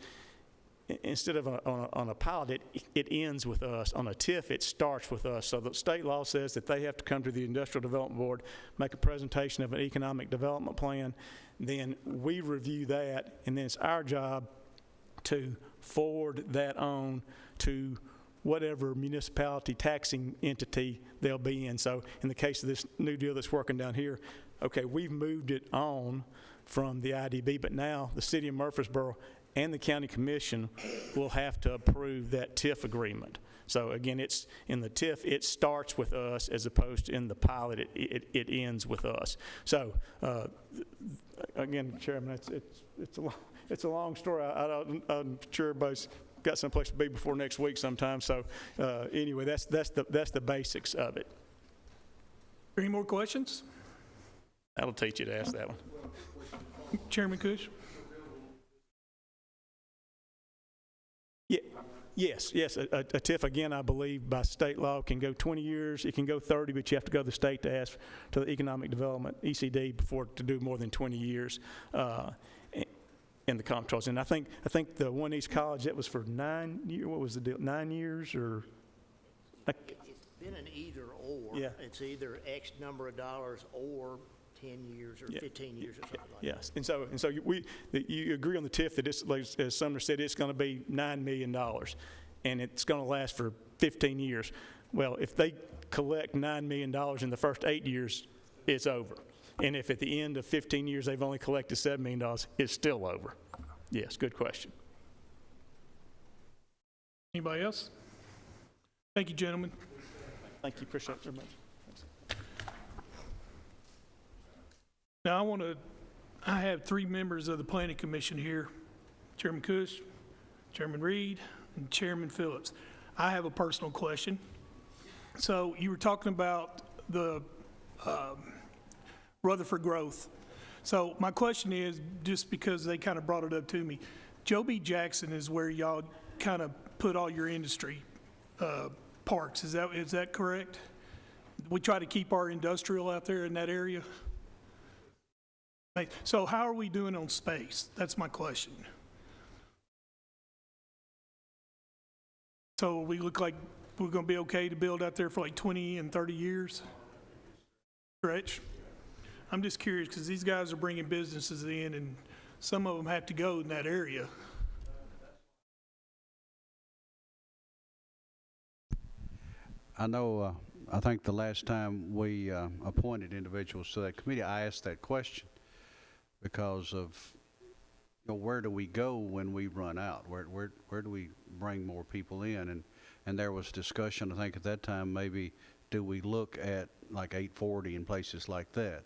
instead of on a pilot, it ends with us. On a TIF, it starts with us. So the state law says that they have to come to the Industrial Development Board, make a presentation of an economic development plan, then we review that, and then it's our job to forward that on to whatever municipality taxing entity they'll be in. So in the case of this new deal that's working down here, okay, we've moved it on from the IDB, but now the city of Murfreesboro and the county commission will have to approve that TIF agreement. So again, it's in the TIF, it starts with us, as opposed to in the pilot, it ends with us. So again, Chairman, it's a long story. I'm sure everybody's got someplace to be before next week sometime. So anyway, that's the basics of it. Any more questions? That'll teach you to ask that one. Chairman Cush? Yes. A TIF, again, I believe by state law can go 20 years. It can go 30, but you have to go to the state to ask to the Economic Development, ECD, before to do more than 20 years in the comptrollers. And I think the One East College, that was for 9 years. What was the deal? 9 years or? It's been an either or. Yeah. It's either X number of dollars or 10 years or 15 years or something like that. Yes, and so you agree on the TIF that it's, like, as Sumner said, it's going to be $9 million, and it's going to last for 15 years. Well, if they collect $9 million in the first 8 years, it's over. And if at the end of 15 years they've only collected $7 million, it's still over. Yes, good question. Anybody else? Thank you, gentlemen. Thank you, appreciate it very much. Now, I have 3 members of the Planning Commission here, Chairman Cush, Chairman Reed, and Chairman Phillips. I have a personal question. So you were talking about the Rutherford growth. So my question is, just because they kind of brought it up to me, Joe B. Jackson is where y'all kind of put all your industry parks. Is that correct? We try to keep our industrial out there in that area? So how are we doing on space? That's my question. So we look like we're going to be okay to build out there for like 20 and 30 years? Stretch? I'm just curious because these guys are bringing businesses in and some of them have to go in that area. I know, I think the last time we appointed individuals to that committee, I asked that question because of, where do we go when we run out? Where do we bring more people in? And there was discussion, I think at that time, maybe do we look at like 840 and places like that?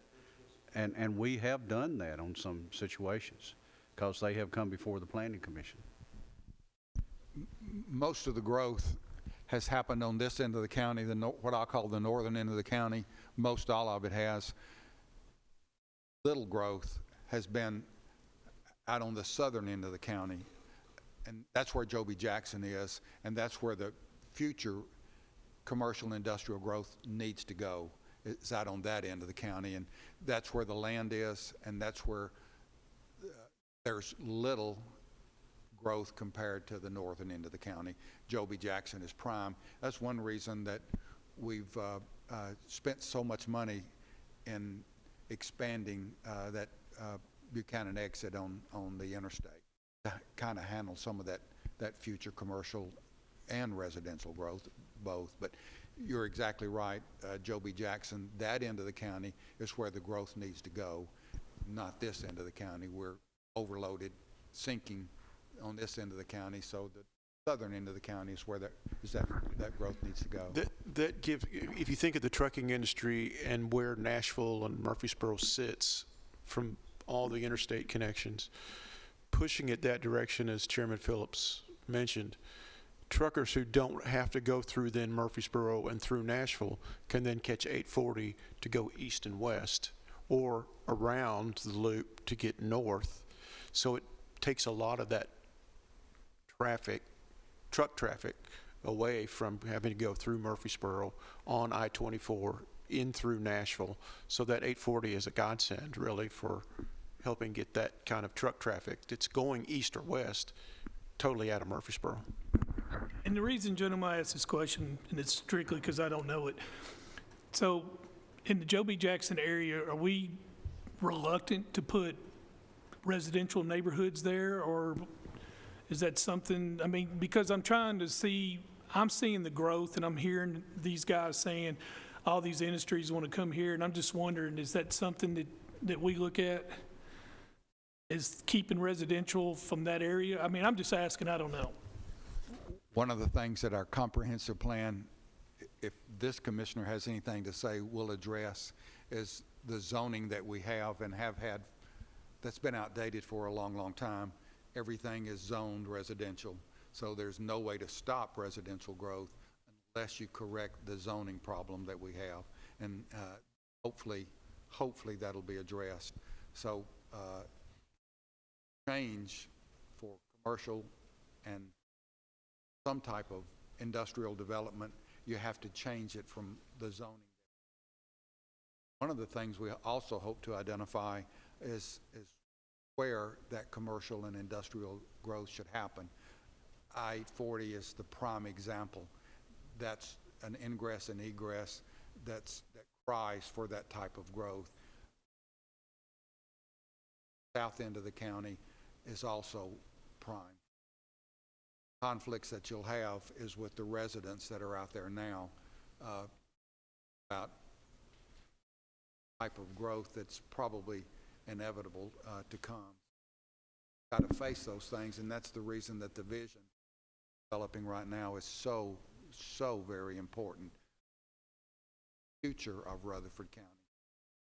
And we have done that on some situations because they have come before the Planning Commission. Most of the growth has happened on this end of the county, what I call the northern end of the county. Most all of it has. Little growth has been out on the southern end of the county, and that's where Joe B. Jackson is, and that's where the future commercial and industrial growth needs to go. It's out on that end of the county, and that's where the land is, and that's where there's little growth compared to the northern end of the county. Joe B. Jackson is prime. That's one reason that we've spent so much money in expanding that Buchanan exit on the interstate to kind of handle some of that future commercial and residential growth, both. But you're exactly right, Joe B. Jackson, that end of the county is where the growth needs to go, not this end of the county. We're overloaded, sinking on this end of the county, so the southern end of the county is where that growth needs to go. That gives, if you think of the trucking industry and where Nashville and Murfreesboro sits from all the interstate connections, pushing it that direction, as Chairman Phillips mentioned, truckers who don't have to go through then Murfreesboro and through Nashville can then catch 840 to go east and west or around the loop to get north. So it takes a lot of that traffic, truck traffic, away from having to go through Murfreesboro on I-24 in through Nashville. So that 840 is a godsend really for helping get that kind of truck traffic that's going east or west totally out of Murfreesboro. And the reason, gentlemen, I asked this question, and it's strictly because I don't know it. So in the Joe B. Jackson area, are we reluctant to put residential neighborhoods there, or is that something, I mean, because I'm trying to see, I'm seeing the growth and I'm hearing these guys saying all these industries want to come here, and I'm just wondering, is that something that we look at as keeping residential from that area? I mean, I'm just asking, I don't know. One of the things that our comprehensive plan, if this commissioner has anything to say, will address is the zoning that we have and have had that's been outdated for a long, long time. Everything is zoned residential, so there's no way to stop residential growth unless you correct the zoning problem that we have, and hopefully that'll be addressed. So change for commercial and some type of industrial development, you have to change it from the zoning. One of the things we also hope to identify is where that commercial and industrial growth should happen. I-40 is the prime example. That's an ingress and egress that cries for that type of growth. South end of the county is also prime. Conflicts that you'll have is with the residents that are out there now about type of growth that's probably inevitable to come. Got to face those things, and that's the reason that the vision developing right now is so very important. Future of Rutherford County.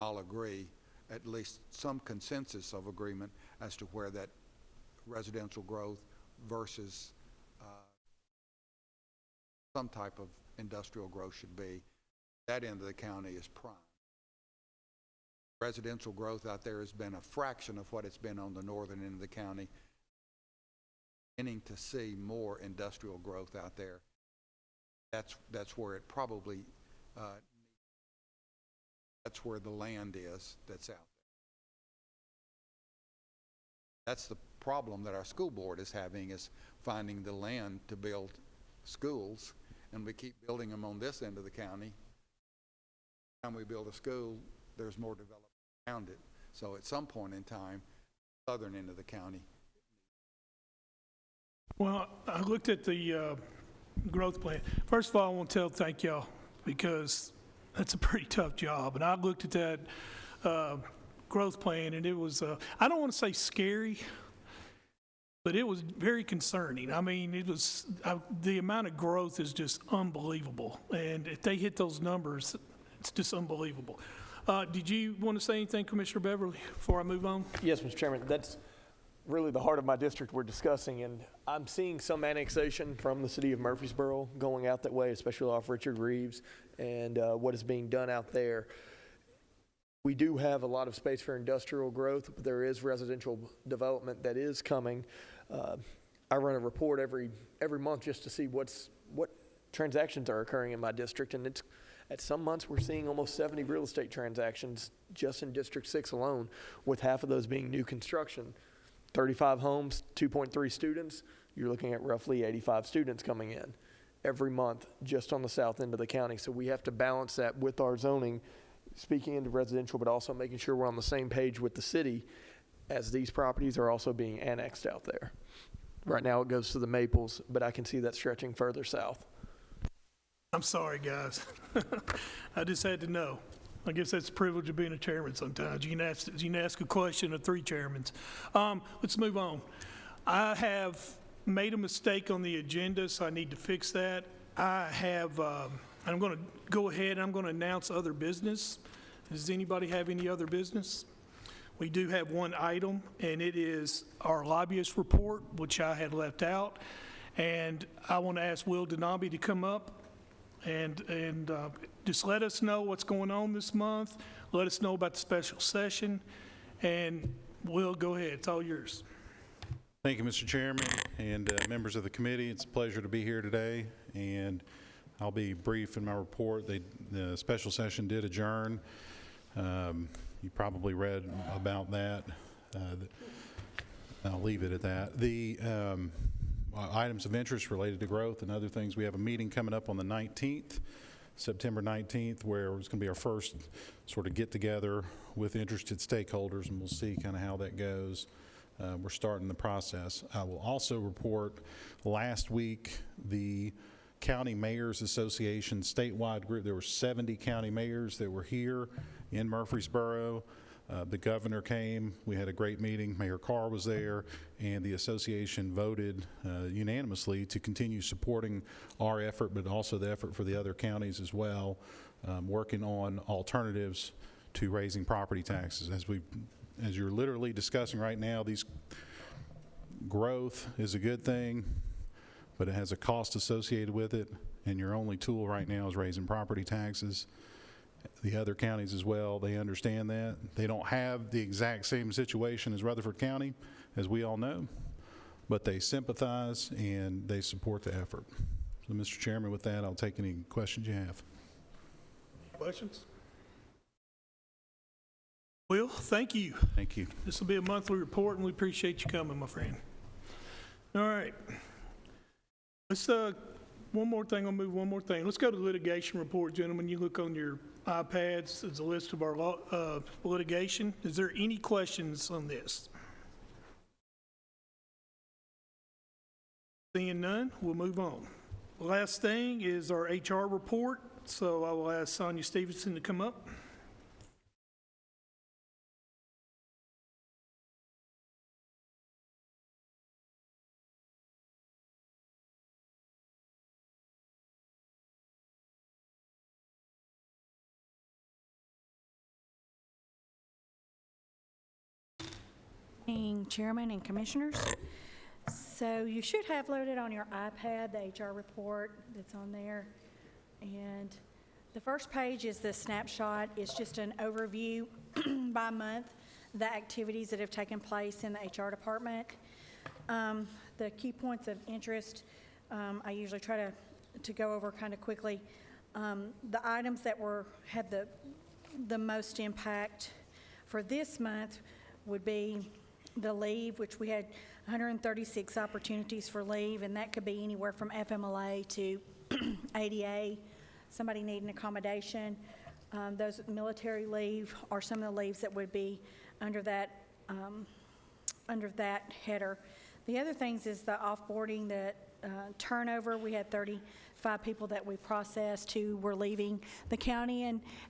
I'll agree, at least some consensus of agreement as to where that residential growth versus some type of industrial growth should be. That end of the county is prime. Residential growth out there has been a fraction of what it's been on the northern end of the county. Beginning to see more industrial growth out there. That's where it probably that's where the land is that's out there. That's the problem that our school board is having, is finding the land to build schools, and we keep building them on this end of the county. Every time we build a school, there's more development around it. So at some point in time, southern end of the county. Well, I looked at the growth plan. First of all, I want to thank y'all, because that's a pretty tough job. And I looked at that growth plan, and it was, I don't want to say scary, but it was very concerning. I mean, it was, the amount of growth is just unbelievable. And if they hit those numbers, it's just unbelievable. Did you want to say anything, Commissioner Beverly, before I move on? Yes, Mr. Chairman. That's really the heart of my district we're discussing, and I'm seeing some annexation from the city of Murfreesboro going out that way, especially off Richard Reeves and what is being done out there. We do have a lot of space for industrial growth, but there is residential development that is coming. I run a report every month just to see what transactions are occurring in my district, and it's at some months we're seeing almost 70 real estate transactions just in District 6 alone, with half of those being new construction. 35 homes, 2.3 students, you're looking at roughly 85 students coming in. every month just on the south end of the county. So we have to balance that with our zoning, speaking into residential, but also making sure we're on the same page with the city as these properties are also being annexed out there. Right now it goes to the Maples, but I can see that stretching further south. I'm sorry, guys. I just had to know. I guess that's the privilege of being a chairman sometimes. You can ask a question of 3 chairmen. Let's move on. I have made a mistake on the agenda, so I need to fix that. I'm going to go ahead and I'm going to announce other business. Does anybody have any other business? We do have one item, and it is our lobbyist report, which I had left out. And I want to ask Will Denabi to come up and just let us know what's going on this month. Let us know about the special session. And Will, go ahead. It's all yours. Thank you, Mr. Chairman and members of the committee. It's a pleasure to be here today, and I'll be brief in my report. The special session did adjourn. You probably read about that. I'll leave it at that. The items of interest related to growth and other things, we have a meeting coming up on the 19th, September 19th, where it's going to be our first sort of get-together with interested stakeholders, and we'll see kind of how that goes. We're starting the process. I will also report last week the County Mayors Association statewide group. There were 70 county mayors that were here in Murfreesboro. The governor came. We had a great meeting. Mayor Carr was there, and the association voted unanimously to continue supporting our effort, but also the effort for the other counties as well, working on alternatives to raising property taxes. As you're literally discussing right now, these growth is a good thing, but it has a cost associated with it, and your only tool right now is raising property taxes. The other counties as well, they understand that. They don't have the exact same situation as Rutherford County, as we all know, but they sympathize and they support the effort. So, Mr. Chairman, with that, I'll take any questions you have. Questions? Will, thank you. Thank you. This will be a monthly report, and we appreciate you coming, my friend. All right. Let's, one more thing, I'll move one more thing. Let's go to the litigation report, gentlemen. You look on your iPads, there's a list of our litigation. Is there any questions on this? Seeing none, we'll move on. The last thing is our HR report, so I will ask Sonia Stevenson to come up. Chairman and Commissioners. So you should have loaded on your iPad the HR report that's on there. And the first page is the snapshot. It's just an overview by month, the activities that have taken place in the HR department. The key points of interest, I usually try to go over kind of quickly. The items that had the most impact for this month would be the leave, which we had 136 opportunities for leave, and that could be anywhere from FMLA to ADA, somebody needing accommodation. Those military leave are some of the leaves that would be under that header. The other things is the offboarding, the turnover. We had 35 people that we processed who were leaving the county,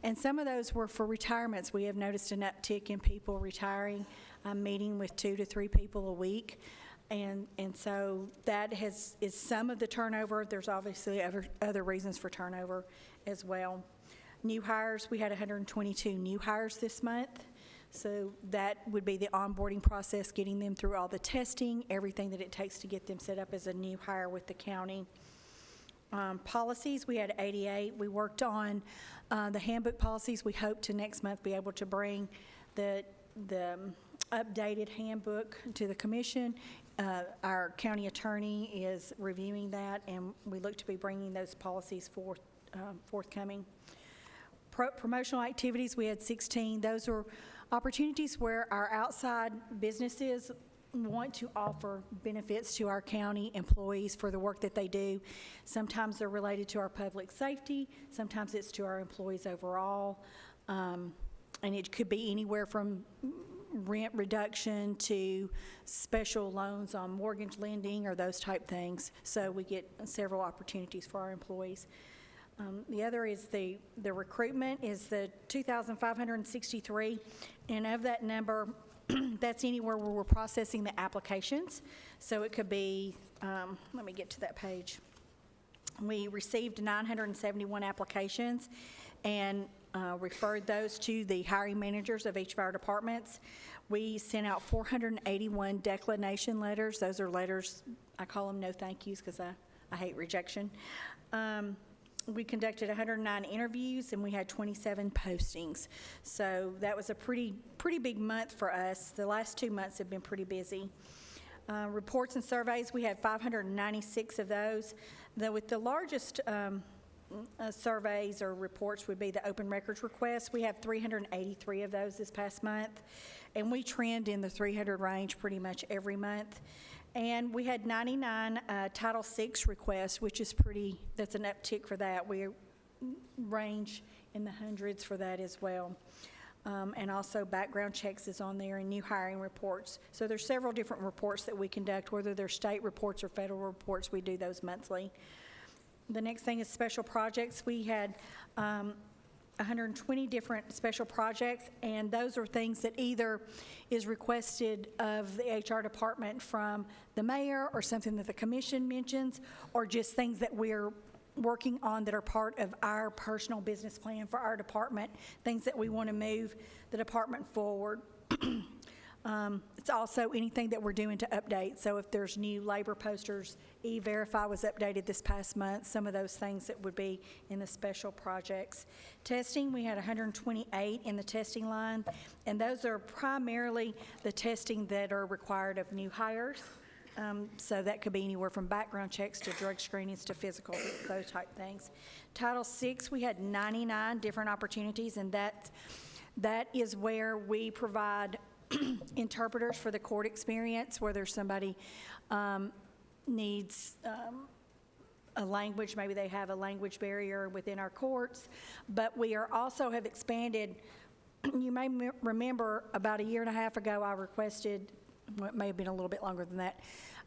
and some of those were for retirements. We have noticed an uptick in people retiring. I'm meeting with 2 to 3 people a week, and so that is some of the turnover. There's obviously other reasons for turnover as well. New hires, we had 122 new hires this month. So that would be the onboarding process, getting them through all the testing, everything that it takes to get them set up as a new hire with the county. Policies, we had 88. We worked on the handbook policies. We hope to next month be able to bring the updated handbook to the commission. Our county attorney is reviewing that, and we look to be bringing those policies forthcoming. Promotional activities, we had 16. Those are opportunities where our outside businesses want to offer benefits to our county employees for the work that they do. Sometimes they're related to our public safety, sometimes it's to our employees overall, and it could be anywhere from rent reduction to special loans on mortgage lending or those type things. So we get several opportunities for our employees. The other is the recruitment is the 2,563, and of that number, that's anywhere where we're processing the applications. So it could be, let me get to that page. We received 971 applications and referred those to the hiring managers of each of our departments. We sent out 481 declination letters. Those are letters, I call them no thank yous because I hate rejection. We conducted 109 interviews and we had 27 postings. So that was a pretty big month for us. The last 2 months have been pretty busy. Reports and surveys, we had 596 of those. With the largest surveys or reports would be the open records requests. We have 383 of those this past month, and we trend in the 300 range pretty much every month. And we had 99 Title VI requests, which is that's an uptick for that. We range in the hundreds for that as well. And also background checks is on there and new hiring reports. So there's several different reports that we conduct, whether they're state reports or federal reports, we do those monthly. The next thing is special projects. We had 120 different special projects, and those are things that either is requested of the HR department from the mayor or something that the commission mentions, or just things that we're working on that are part of our personal business plan for our department, things that we want to move the department forward. It's also anything that we're doing to update. So if there's new labor posters, E-Verify was updated this past month, some of those things that would be in the special projects. Testing, we had 128 in the testing line, and those are primarily the testing that are required of new hires. So that could be anywhere from background checks to drug screenings to physical, those type things. Title VI, we had 99 different opportunities, and that is where we provide interpreters for the court experience, whether somebody needs a language, maybe they have a language barrier within our courts, but we also have expanded. You may remember about a year and a half ago I requested, well, it may have been a little bit longer than that,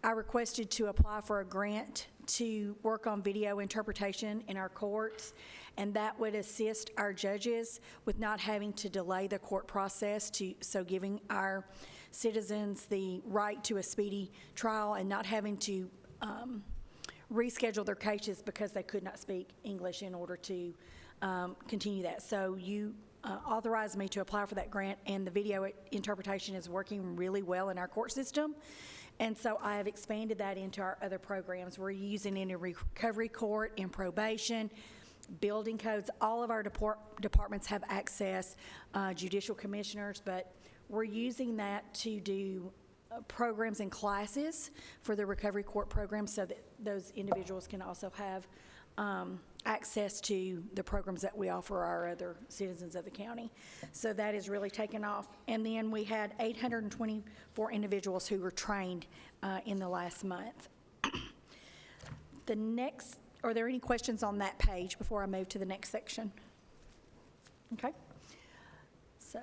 I requested to apply for a grant to work on video interpretation in our courts, and that would assist our judges with not having to delay the court process, so giving our citizens the right to a speedy trial and not having to reschedule their cases because they could not speak English in order to continue that. So you authorized me to apply for that grant, and the video interpretation is working really well in our court system. And so I have expanded that into our other programs. We're using it in a recovery court, in probation, building codes. All of our departments have access, judicial commissioners, but we're using that to do programs and classes for the recovery court program so that those individuals can also have access to the programs that we offer our other citizens of the county. So that is really taken off. And then we had 824 individuals who were trained in the last month. Are there any questions on that page before I move to the next section? Okay. So,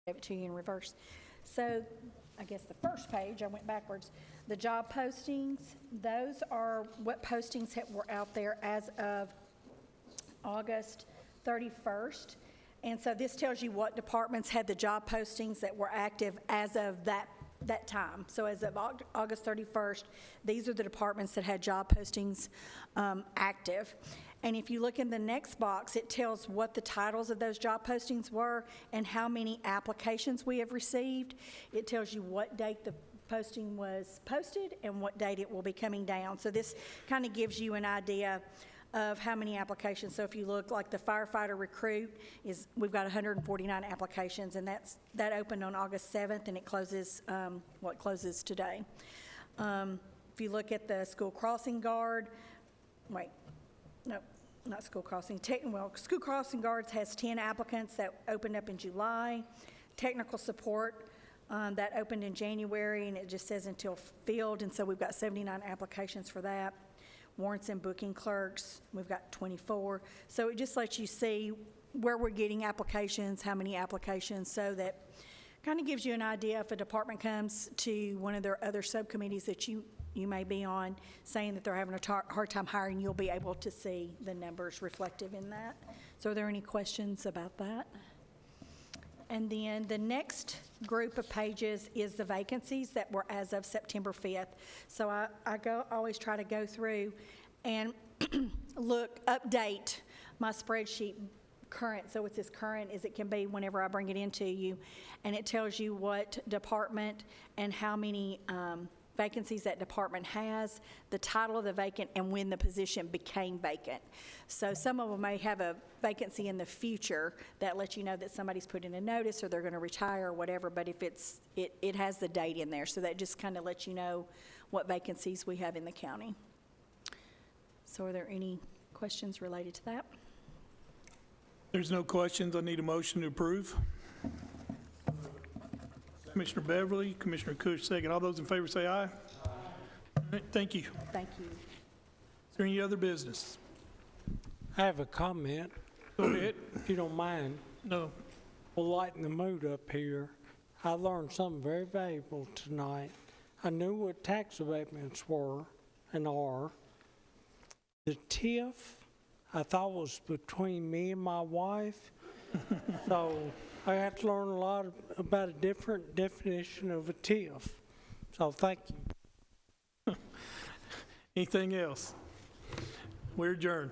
give it to you in reverse. So, I guess the first page, I went backwards. The job postings, those are what postings were out there as of August 31st. And so this tells you what departments had the job postings that were active as of that time. So as of August 31st, these are the departments that had job postings active. And if you look in the next box, it tells what the titles of those job postings were and how many applications we have received. It tells you what date the posting was posted and what date it will be coming down. So this kind of gives you an idea of how many applications. So if you look like the firefighter recruit, we've got 149 applications, and that opened on August 7th, and it closes, it closes today. If you look at the school crossing guard, not school crossing, school crossing guards has 10 applicants that opened up in July. Technical support, that opened in January, and it just says until filled, and so we've got 79 applications for that. Warrants and booking clerks, we've got 24. So it just lets you see where we're getting applications, how many applications, so that kind of gives you an idea if a department comes to one of their other subcommittees that you may be on, saying that they're having a hard time hiring, you'll be able to see the numbers reflective in that. So are there any questions about that? And then the next group of pages is the vacancies that were as of September 5th. So I always try to go through and update my spreadsheet current, so it's as current as it can be whenever I bring it into you. And it tells you what department and how many vacancies that department has, the title of the vacant, and when the position became vacant. So some of them may have a vacancy in the future that lets you know that somebody's put in a notice or they're going to retire or whatever, but if it has the date in there, so that just kind of lets you know what vacancies we have in the county. So are there any questions related to that? There's no questions. I need a motion to approve. Commissioner Beverly, Commissioner Cush, second. All those in favor say aye. All right, thank you. Thank you. Is there any other business? I have a comment, Go ahead. if you don't mind. No. We'll lighten the mood up here. I learned something very valuable tonight. I knew what tax abatements were and are. The TIF, I thought was between me and my wife. So I had to learn a lot about a different definition of a TIF. So thank you. Anything else? We're adjourned.